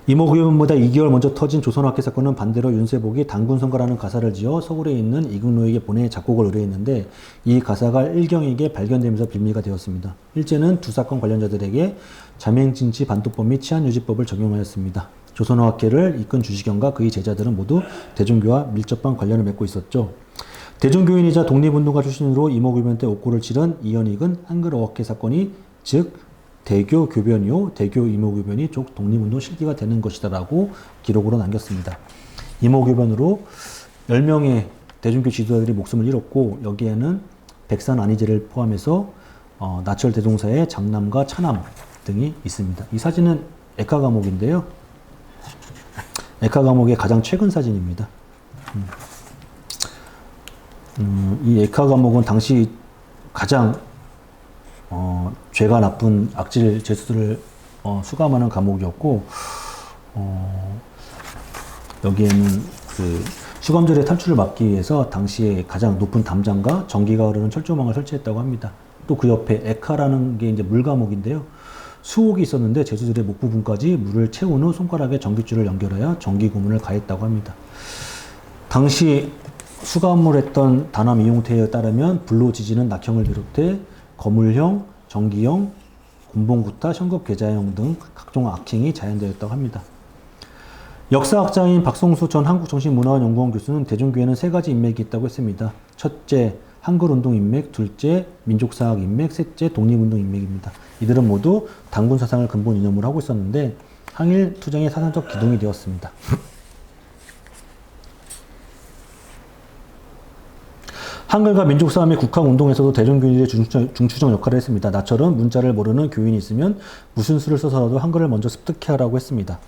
이모교변보다 2개월 먼저 터진 조선어학계 사건은 반대로 윤세복이 단군성가라는 가사를 지어 서울에 있는 이국노에게 보내 작곡을 의뢰했는데 이 가사가 일경에게 발견되면서 빌미가 되었습니다. 일제는 두 사건 관련자들에게 자맹진치 반도법 및 치안유지법을 적용하였습니다. 조선어학계를 이끈 주시경과 그의 제자들은 모두 대종교와 밀접한 관련을 맺고 있었죠. 대종교인이자 독립운동가 출신으로 이모교변 때 옥고를 치른 이현익은 한글어학계 사건이 즉 대교 교변이요 대교 이모교변이 쪽 독립운동 실기가 되는 것이다 라고 기록으로 남겼습니다. 이모교변으로 10명의 대종교 지도자들이 목숨을 잃었고 여기에는 백산 안희제를 포함해서 나철 대종사의 장남과 차남 등이 있습니다. 이 사진은 에카 감옥인데요. 에카 감옥의 가장 최근 사진입니다. 이 에카 감옥은 당시 가장 죄가 나쁜 악질 죄수들을 수감하는 감옥이었고 여기에는 그 수감자의 탈출을 막기 위해서 당시에 가장 높은 담장과 전기가 흐르는 철조망을 설치했다고 합니다. 또 그 옆에 에카라는 게 이제 물감옥인데요. 수옥이 있었는데 죄수들의 목 부분까지 물을 채운 후 손가락에 전기줄을 연결하여 전기 고문을 가했다고 합니다. 당시 수감을 했던 단암 이용태에 따르면 불로 지지는 낙형을 비롯해 거물형, 전기형, 곤봉구타, 현급계자형 등 각종 악행이 자연되었다고 합니다. 역사학자인 박성수 전 한국정신문화원연구원 교수는 대종교에는 3가지 인맥이 있다고 했습니다. 첫째, 한글운동 인맥, 둘째, 민족사학 인맥, 셋째, 독립운동 인맥입니다. 이들은 모두 단군사상을 근본 이념으로 하고 있었는데 항일 투쟁의 사상적 기둥이 되었습니다. 한글과 민족싸움의 국학운동에서도 대종교인들의 중추적 역할을 했습니다. 나철은 문자를 모르는 교인이 있으면 무슨 수를 써서라도 한글을 먼저 습득해 하라고 했습니다.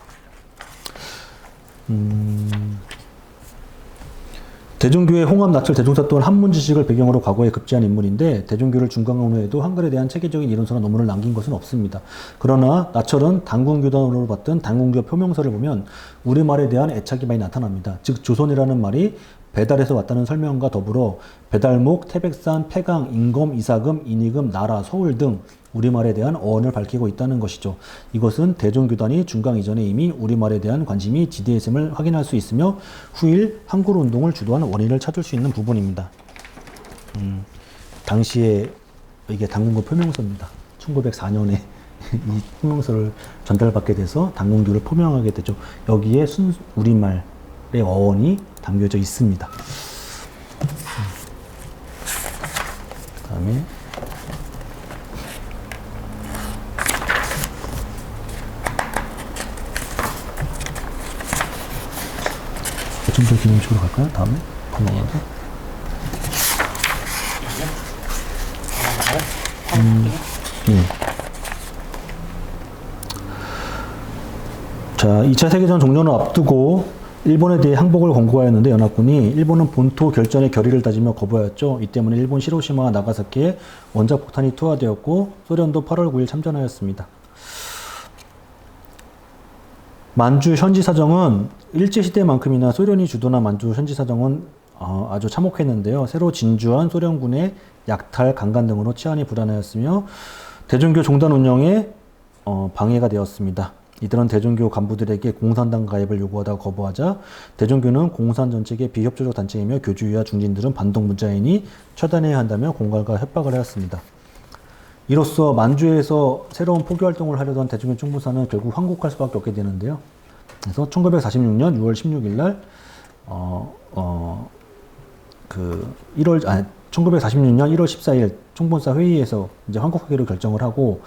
대종교의 홍합 나철 대종사 또한 한문 지식을 배경으로 과거에 급제한 인물인데 대종교를 중간한 후에도 한글에 대한 체계적인 이론서나 논문을 남긴 것은 없습니다. 그러나 나철은 단군교단으로 봤던 단군교 표명서를 보면 우리말에 대한 애착이 많이 나타납니다. 즉 조선이라는 말이 배달에서 왔다는 설명과 더불어 배달목, 태백산, 폐강, 인검, 이사금, 인이금, 나라, 서울 등 우리말에 대한 어원을 밝히고 있다는 것이죠. 이것은 대종교단이 중강 이전에 이미 우리말에 대한 관심이 지대했음을 확인할 수 있으며 후일 한글운동을 주도한 원인을 찾을 수 있는 부분입니다. 당시에 이게 단군교 표명서입니다. 1904년에 이 표명서를 전달받게 돼서 단군교를 표명하게 되죠. 여기에 우리말의 어원이 담겨져 있습니다. 그 다음에 좀 더 기능식으로 갈까요? 다음에 넘어가서 자, 2차 세계대전 종전을 앞두고 일본에 대해 항복을 권고하였는데 연합군이 일본은 본토 결전의 결의를 다지며 거부하였죠. 이 때문에 일본 시로시마와 나가사키에 원자폭탄이 투하되었고 소련도 8월 9일 참전하였습니다. 만주 현지 사정은 일제시대만큼이나 소련이 주도한 만주 현지 사정은 아주 참혹했는데요. 새로 진주한 소련군의 약탈, 강간 등으로 치안이 불안하였으며 대종교 종단 운영에 방해가 되었습니다. 이들은 대종교 간부들에게 공산당 가입을 요구하다가 거부하자 대종교는 공산 정책의 비협조적 단체이며 교주와 중진들은 반동 문자이니 처단해야 한다며 공갈과 협박을 하였습니다. 이로써 만주에서 새로운 포교 활동을 하려던 대종교 총무사는 결국 환국할 수밖에 없게 되는데요. 그래서 1946년 6월 16일 날 1946년 1월 14일 총본사 회의에서 이제 환국하기로 결정을 하고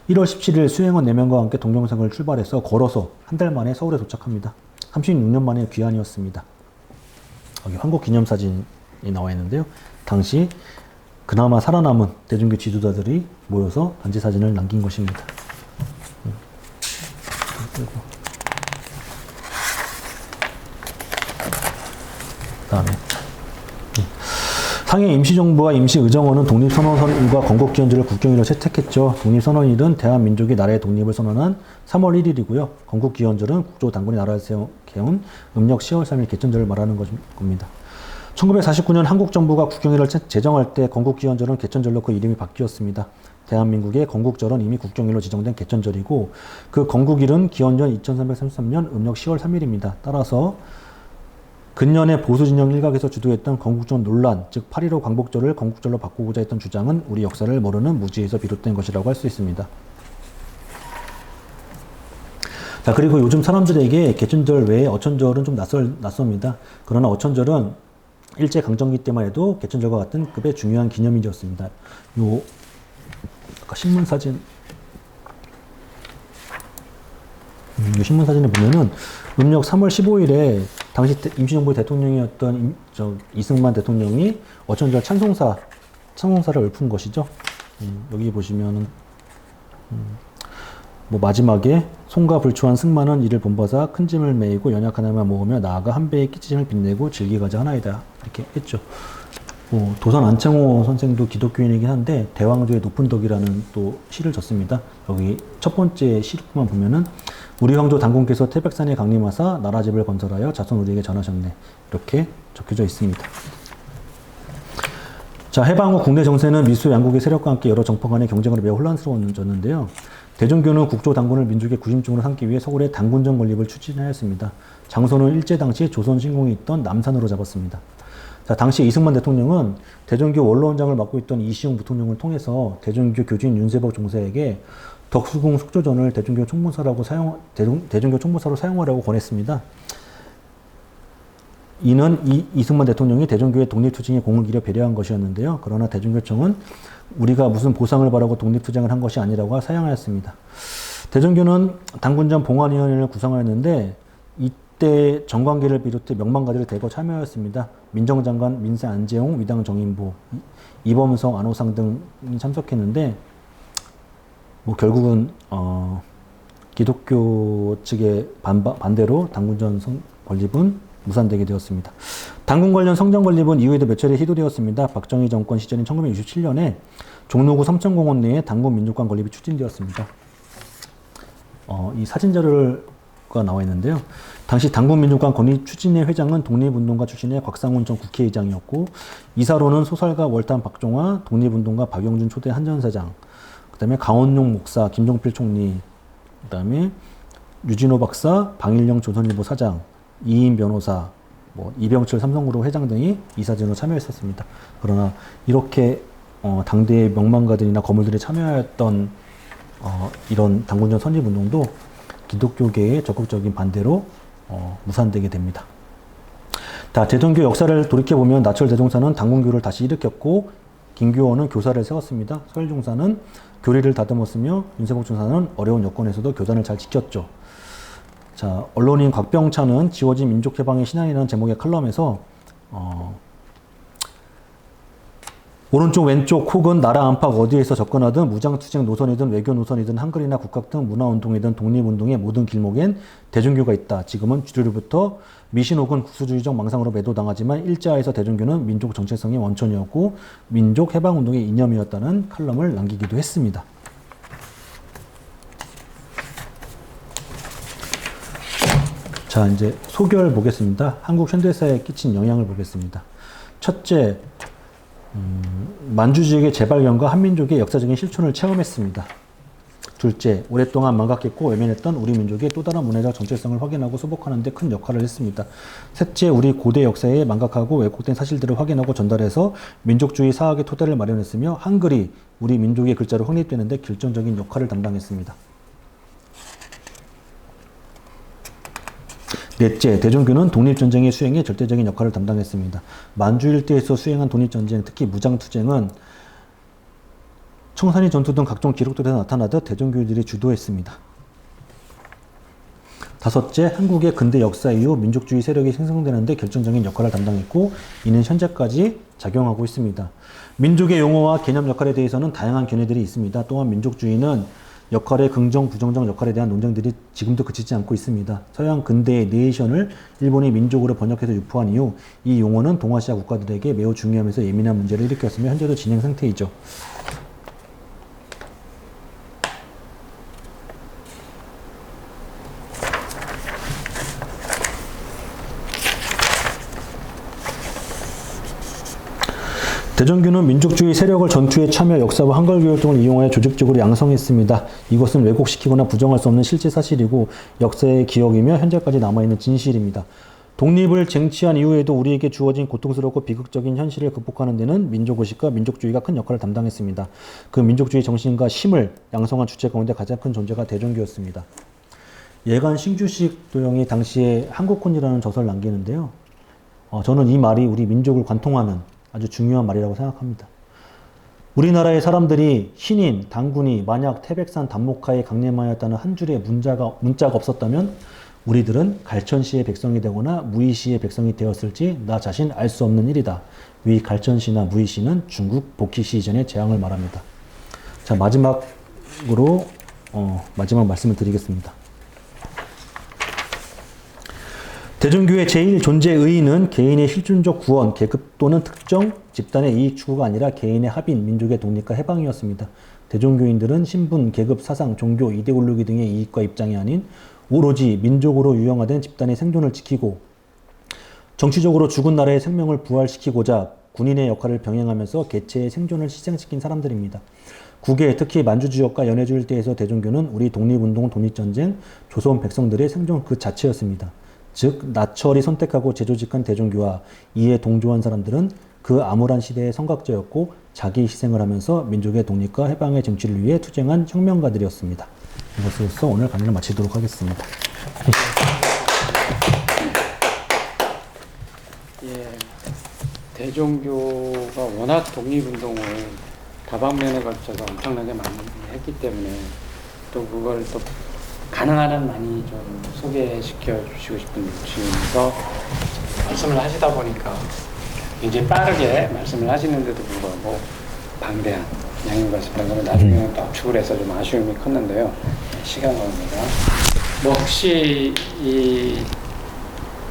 1월 17일 수행원 4명과 함께 동경성을 출발해서 걸어서 한 달 만에 서울에 도착합니다. 36년 만에 귀환이었습니다. 여기 환국 기념사진이 나와 있는데요. 당시 그나마 살아남은 대종교 지도자들이 모여서 단지 사진을 남긴 것입니다. 다음에 상해 임시정부와 임시의정원은 독립선언일과 건국기원절을 국경일로 채택했죠. 독립선언일은 대한민족이 나라의 독립을 선언한 3월 1일이고요. 건국기원절은 국조당군이 나라를 세운 음력 10월 3일 개천절을 말하는 겁니다. 1949년 한국정부가 국경일을 제정할 때 건국기원절은 개천절로 그 이름이 바뀌었습니다. 대한민국의 건국절은 이미 국경일로 지정된 개천절이고 그 건국일은 기원전 2333년 음력 10월 3일입니다. 따라서 근년에 보수진영 일각에서 주도했던 건국절 논란, 즉 8.15 광복절을 건국절로 바꾸고자 했던 주장은 우리 역사를 모르는 무지에서 비롯된 것이라고 할 수 있습니다. 자, 그리고 요즘 사람들에게 개천절 외에 어천절은 좀 낯섭니다. 그러나 어천절은 일제강점기 때만 해도 개천절과 같은 급의 중요한 기념일이었습니다. 요 아까 신문사진 이 신문사진을 보면은 음력 3월 15일에 당시 임시정부 대통령이었던 이승만 대통령이 어천절 찬송사를 읊은 것이죠. 여기 보시면은 마지막에 송가 불초한 승만은 이를 본받아 큰 짐을 메이고 연약 하나만 모으며 나아가 한 배의 끼짐을 빚내고 즐기가자 하나이다. 이렇게 했죠. 도산 안창호 선생도 기독교인이긴 한데 대왕조의 높은 덕이라는 또 시를 졌습니다. 여기 첫 번째 시만 보면은 우리 황조 당군께서 태백산에 강림하사 나라집을 건설하여 자손 우리에게 전하셨네. 이렇게 적혀져 있습니다. 자, 해방 후 국내 정세는 미수 양국의 세력과 함께 여러 정파 간의 경쟁으로 매우 혼란스러워졌는데요. 대종교는 국조 당군을 민족의 구심점으로 삼기 위해 서울의 당군정 건립을 추진하였습니다. 장소는 일제 당시 조선 신공이 있던 남산으로 잡았습니다. 자, 당시 이승만 대통령은 대종교 원로원장을 맡고 있던 이시용 부통령을 통해서 대종교 교주인 윤세복 종사에게 덕수궁 속조전을 대종교 총무사로 사용하라고 권했습니다. 이는 이승만 대통령이 대종교의 독립투쟁에 공을 들여 배려한 것이었는데요. 그러나 대종교청은 우리가 무슨 보상을 바라고 독립투쟁을 한 것이 아니라고 사양하였습니다. 대종교는 당군전 봉안위원회를 구성하였는데 이때 정관계를 비롯해 명망가들을 대거 참여하였습니다. 민정장관 민세 안재홍, 위당 정인보, 이범성, 안호상 등이 참석했는데 결국은 기독교 측의 반대로 당군전 건립은 무산되게 되었습니다. 당군 관련 성전 건립은 이후에도 몇 차례 시도되었습니다. 박정희 정권 시절인 1967년에 종로구 삼천공원 내에 당군 민족관 건립이 추진되었습니다. 이 사진 자료가 나와 있는데요. 당시 당군 민족관 건립 추진의 회장은 독립운동가 출신의 곽상훈 전 국회의장이었고 이사로는 소설가 월탄 박종화, 독립운동가 박영준 초대 한전사장, 그 다음에 강원용 목사, 김종필 총리, 그 다음에 유진호 박사, 방일영 조선일보 사장, 이인 변호사, 이병철 삼성그룹 회장 등이 이사진으로 참여했었습니다. 그러나 이렇게 당대의 명망가들이나 거물들이 참여하였던 이런 당군전 선립운동도 기독교계의 적극적인 반대로 무산되게 됩니다. 대종교 역사를 돌이켜보면 나철 대종사는 당군교를 다시 일으켰고 김교원은 교사를 세웠습니다. 서일종사는 교리를 다듬었으며 윤세복 중사는 어려운 여건에서도 교단을 잘 지켰죠. 자, 언론인 곽병찬은 지워진 민족해방의 신앙이라는 제목의 칼럼에서 오른쪽 왼쪽 혹은 나라 안팎 어디에서 접근하든 무장투쟁 노선이든 외교 노선이든 한글이나 국학 등 문화운동이든 독립운동의 모든 길목엔 대종교가 있다. 지금은 주류로부터 미신 혹은 국수주의적 망상으로 매도당하지만 일자에서 대종교는 민족 정체성의 원천이었고 민족 해방운동의 이념이었다는 칼럼을 남기기도 했습니다. 자, 이제 소결 보겠습니다. 한국 현대사에 끼친 영향을 보겠습니다. 첫째, 만주지역의 재발견과 한민족의 역사적인 실존을 체험했습니다. 둘째, 오랫동안 망각했고 외면했던 우리 민족의 또 다른 문화적 정체성을 확인하고 수복하는 데 큰 역할을 했습니다. 셋째, 우리 고대 역사에 망각하고 왜곡된 사실들을 확인하고 전달해서 민족주의 사학의 토대를 마련했으며 한글이 우리 민족의 글자로 확립되는 데 결정적인 역할을 담당했습니다. 넷째, 대종교는 독립전쟁의 수행에 절대적인 역할을 담당했습니다. 만주 일대에서 수행한 독립전쟁, 특히 무장투쟁은 청산리 전투 등 각종 기록들에서 나타나듯 대종교들이 주도했습니다. 다섯째, 한국의 근대 역사 이후 민족주의 세력이 생성되는 데 결정적인 역할을 담당했고 이는 현재까지 작용하고 있습니다. 민족의 용어와 개념 역할에 대해서는 다양한 견해들이 있습니다. 또한 민족주의는 역할의 긍정, 부정적 역할에 대한 논쟁들이 지금도 그치지 않고 있습니다. 서양 근대의 네이션을 일본이 민족으로 번역해서 유포한 이후 이 용어는 동아시아 국가들에게 매우 중요하면서 예민한 문제를 일으켰으며 현재도 진행 상태이죠. 대종교는 민족주의 세력을 전투에 참여, 역사와 한글교육 등을 이용하여 조직적으로 양성했습니다. 이것은 왜곡시키거나 부정할 수 없는 실제 사실이고 역사의 기억이며 현재까지 남아있는 진실입니다. 독립을 쟁취한 이후에도 우리에게 주어진 고통스럽고 비극적인 현실을 극복하는 데는 민족의식과 민족주의가 큰 역할을 담당했습니다. 그 민족주의 정신과 힘을 양성한 주체 가운데 가장 큰 존재가 대종교였습니다. 예관 신규식 도형이 당시에 한국혼이라는 저서를 남기는데요. 저는 이 말이 우리 민족을 관통하는 아주 중요한 말이라고 생각합니다. 우리나라의 사람들이 신인, 당군이 만약 태백산 단목하에 강림하였다는 한 줄의 문자가 없었다면 우리들은 갈천시의 백성이 되거나 무의시의 백성이 되었을지 나 자신 알 수 없는 일이다. 위 갈천시나 무의시는 중국 복희시 이전의 재앙을 말합니다. 자, 마지막으로 마지막 말씀을 드리겠습니다. 대종교의 제1존재 의의는 개인의 실존적 구원, 계급 또는 특정 집단의 이익 추구가 아니라 개인의 합인, 민족의 독립과 해방이었습니다. 대종교인들은 신분, 계급, 사상, 종교, 이데올로기 등의 이익과 입장이 아닌 오로지 민족으로 유형화된 집단의 생존을 지키고 정치적으로 죽은 나라의 생명을 부활시키고자 군인의 역할을 병행하면서 개체의 생존을 희생시킨 사람들입니다. 국외, 특히 만주 지역과 연해주 일대에서 대종교는 우리 독립운동, 독립전쟁, 조선 백성들의 생존 그 자체였습니다. 즉 나철이 선택하고 재조직한 대종교와 이에 동조한 사람들은 그 암울한 시대의 선각자였고 자기 희생을 하면서 민족의 독립과 해방의 쟁취를 위해 투쟁한 혁명가들이었습니다. 이것으로서 오늘 강의를 마치도록 하겠습니다. 예, 대종교가 워낙 독립운동을 다방면에 걸쳐서 엄청나게 많이 했기 때문에 또 그걸 또 가능한 한 많이 좀 소개시켜 주시고 싶은 중에서 말씀을 하시다 보니까 굉장히 빠르게 말씀을 하시는데도 불구하고 방대한 양인 것 같습니다. 나중에는 또 압축을 해서 좀 아쉬움이 컸는데요. 시간 관계가 뭐 혹시 이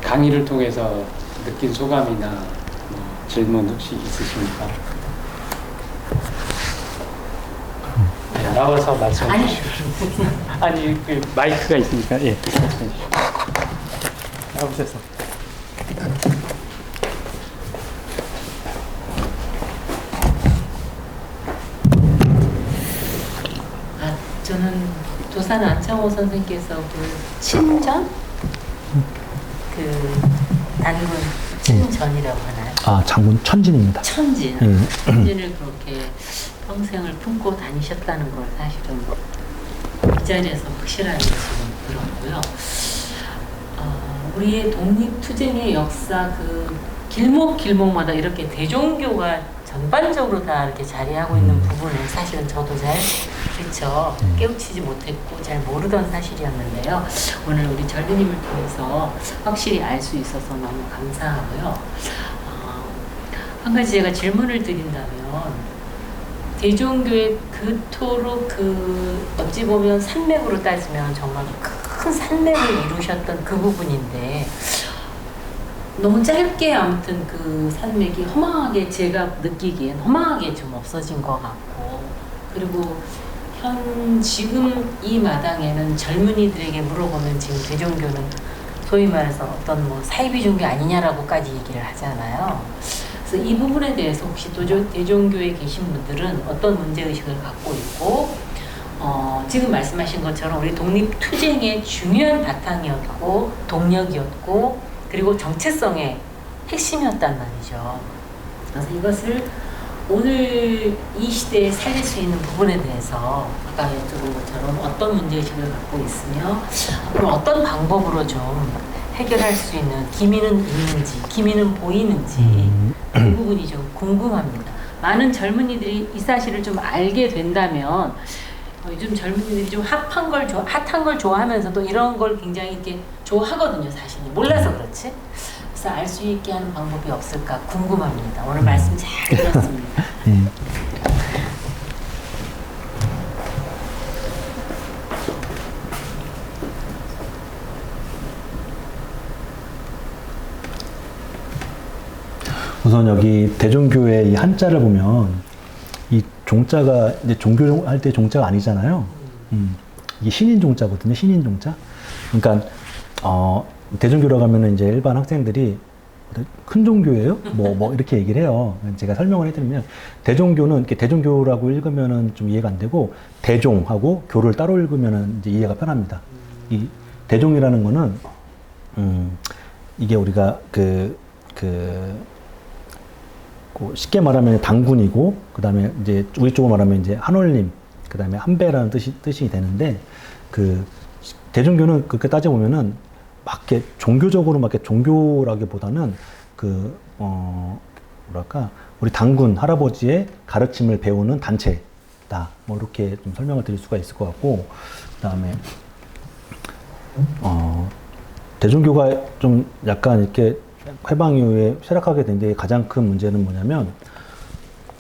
강의를 통해서 느낀 소감이나 뭐 질문 혹시 있으십니까? 네, 나와서 말씀해 주시죠. 아니 그 마이크가 있으니까 예. 나오셔서. 저는 도산 안창호 선생께서 그 친전? 그 단군 친전이라고 하나요? 아, 장군 천진입니다. 천진. 천진을 그렇게 평생을 품고 다니셨다는 걸 사실은 이 자리에서 확실하게 지금 들었고요. 우리의 독립투쟁의 역사 그 길목마다 이렇게 대종교가 전반적으로 다 이렇게 자리하고 있는 부분을 사실은 저도 잘 그렇죠. 깨우치지 못했고 잘 모르던 사실이었는데요. 오늘 우리 전리님을 통해서 확실히 알 수 있어서 너무 감사하고요. 한 가지 제가 질문을 드린다면 대종교의 그토록 어찌 보면 산맥으로 따지면 정말 큰 산맥을 이루셨던 그 부분인데 너무 짧게 아무튼 그 산맥이 허망하게 제가 느끼기엔 허망하게 좀 없어진 것 같고 그리고 지금 이 마당에는 젊은이들에게 물어보면 지금 대종교는 소위 말해서 어떤 뭐 사이비 종교 아니냐라고까지 얘기를 하잖아요. 그래서 이 부분에 대해서 혹시 대종교에 계신 분들은 어떤 문제의식을 갖고 있고 지금 말씀하신 것처럼 우리 독립투쟁의 중요한 바탕이었고 동력이었고 그리고 정체성의 핵심이었단 말이죠. 그래서 이것을 오늘 이 시대에 살릴 수 있는 부분에 대해서 아까 여쭤본 것처럼 어떤 문제의식을 갖고 있으며 앞으로 어떤 방법으로 좀 해결할 수 있는 기미는 있는지 기미는 보이는지 그 부분이 좀 궁금합니다. 많은 젊은이들이 이 사실을 좀 알게 된다면 요즘 젊은이들이 좀 핫한 걸 좋아하면서도 이런 걸 굉장히 이렇게 좋아하거든요. 사실 몰라서 그렇지. 그래서 알 수 있게 하는 방법이 없을까 궁금합니다. 오늘 말씀 잘 들었습니다. 우선 여기 대종교의 이 한자를 보면 이 종자가 이제 종교할 때 종자가 아니잖아요. 이게 신인 종자거든요. 신인 종자. 그러니까 대종교라고 하면은 이제 일반 학생들이 큰 종교예요? 뭐 이렇게 얘기를 해요. 제가 설명을 해드리면 대종교는 이렇게 대종교라고 읽으면은 좀 이해가 안 되고 대종하고 교를 따로 읽으면은 이제 이해가 편합니다. 이 대종이라는 거는 이게 우리가 쉽게 말하면 당군이고 그다음에 이제 우리 쪽으로 말하면 이제 한올림 그다음에 한배라는 뜻이 되는데 그 대종교는 그렇게 따져 보면은 막 이렇게 종교적으로 막 이렇게 종교라기보다는 뭐랄까 우리 당군 할아버지의 가르침을 배우는 단체다 뭐 이렇게 좀 설명을 드릴 수가 있을 것 같고 그다음에 대종교가 좀 약간 이렇게 해방 이후에 쇠락하게 된 데 가장 큰 문제는 뭐냐면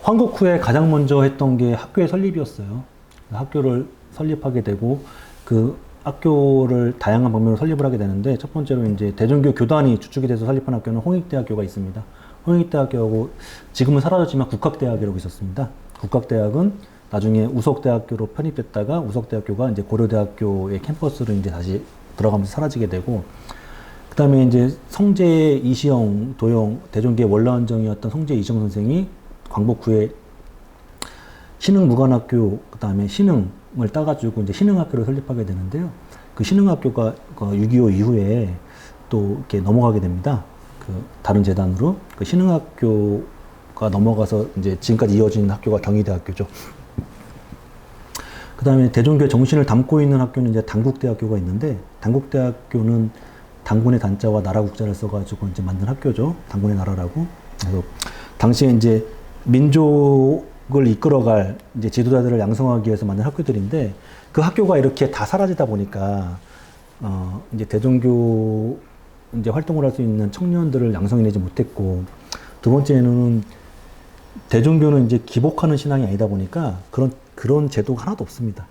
황국 후에 가장 먼저 했던 게 학교의 설립이었어요. 학교를 설립하게 되고 그 학교를 다양한 방면으로 설립을 하게 되는데 첫 번째로 이제 대종교 교단이 주축이 돼서 설립한 학교는 홍익대학교가 있습니다. 홍익대학교하고 지금은 사라졌지만 국학대학이라고 있었습니다. 국학대학은 나중에 우석대학교로 편입됐다가 우석대학교가 이제 고려대학교의 캠퍼스로 이제 다시 들어가면서 사라지게 되고 그 다음에 이제 성제 이시영 도영 대종교의 원로원정이었던 성제 이시영 선생이 광복 후에 신흥무관학교 그 다음에 신흥을 따가지고 이제 신흥학교를 설립하게 되는데요. 그 신흥학교가 6.25 이후에 또 이렇게 넘어가게 됩니다. 그 다른 재단으로 그 신흥학교가 넘어가서 이제 지금까지 이어진 학교가 경희대학교죠. 그 다음에 대종교의 정신을 담고 있는 학교는 이제 단국대학교가 있는데 단국대학교는 당군의 단자와 나라 국자를 써가지고 이제 만든 학교죠. 당군의 나라라고. 그래서 당시에 이제 민족을 이끌어갈 이제 지도자들을 양성하기 위해서 만든 학교들인데 그 학교가 이렇게 다 사라지다 보니까 이제 대종교 이제 활동을 할 수 있는 청년들을 양성해내지 못했고 두 번째는 대종교는 이제 기복하는 신앙이 아니다 보니까 그런 제도가 하나도 없습니다.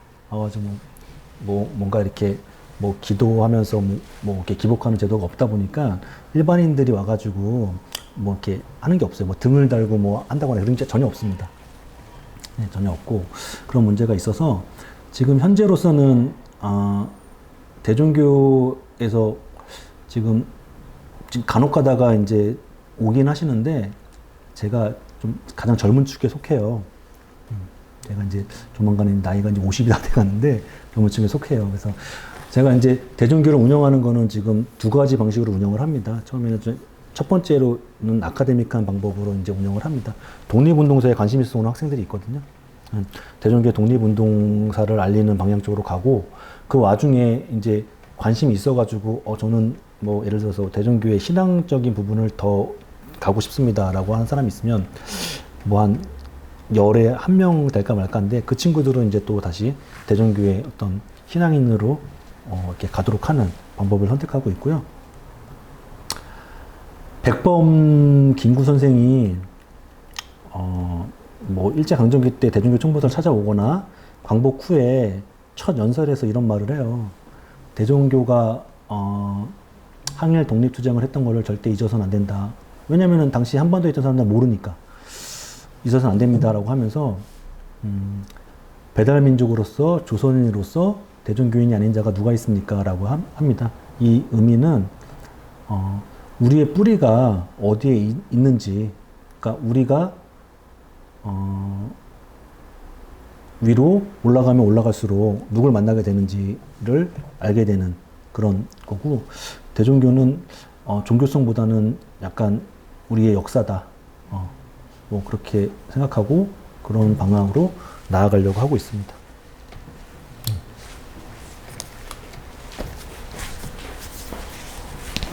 뭔가 이렇게 뭐 기도하면서 뭐 이렇게 기복하는 제도가 없다 보니까 일반인들이 와가지고 뭐 이렇게 하는 게 없어요. 뭐 등을 달고 뭐 한다거나 그런 게 전혀 없습니다. 네, 전혀 없고 그런 문제가 있어서 지금 현재로서는 대종교에서 지금 간혹 가다가 이제 오긴 하시는데 제가 좀 가장 젊은 축에 속해요. 제가 이제 조만간에 나이가 이제 50이 다 돼가는데 젊은 축에 속해요. 그래서 제가 이제 대종교를 운영하는 거는 지금 두 가지 방식으로 운영을 합니다. 처음에는 첫 번째로는 아카데믹한 방법으로 이제 운영을 합니다. 독립운동사에 관심 있어 오는 학생들이 있거든요. 대종교 독립운동사를 알리는 방향 쪽으로 가고 그 와중에 이제 관심이 있어가지고 저는 뭐 예를 들어서 대종교의 신앙적인 부분을 더 가고 싶습니다라고 하는 사람이 있으면 뭐 한 열에 한 명 될까 말까인데 그 친구들은 이제 또 다시 대종교의 어떤 신앙인으로 이렇게 가도록 하는 방법을 선택하고 있고요. 백범 김구 선생이 뭐 일제강점기 때 대중교 총부들을 찾아오거나 광복 후에 첫 연설에서 이런 말을 해요. 대종교가 항일 독립투쟁을 했던 거를 절대 잊어서는 안 된다. 왜냐면은 당시 한반도에 있던 사람들은 모르니까 잊어서는 안 됩니다라고 하면서 배달민족으로서 조선인으로서 대종교인이 아닌 자가 누가 있습니까? 라고 합니다. 이 의미는 우리의 뿌리가 어디에 있는지, 그러니까 우리가 위로 올라가면 올라갈수록 누굴 만나게 되는지를 알게 되는 그런 거고, 대종교는 종교성보다는 약간 우리의 역사다. 뭐 그렇게 생각하고 그런 방향으로 나아가려고 하고 있습니다.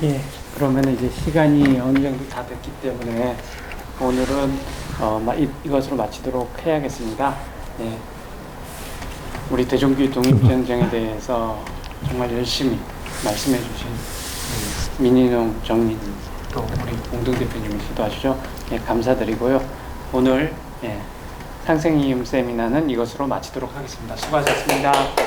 예, 그러면 이제 시간이 어느 정도 다 됐기 때문에 오늘은 이것으로 마치도록 해야겠습니다. 예, 우리 대종교 독립전쟁에 대해서 정말 열심히 말씀해 주신 민인용 정인 또 우리 공동대표님이시기도 하시죠. 예, 감사드리고요. 오늘 상생이음 세미나는 이것으로 마치도록 하겠습니다. 수고하셨습니다.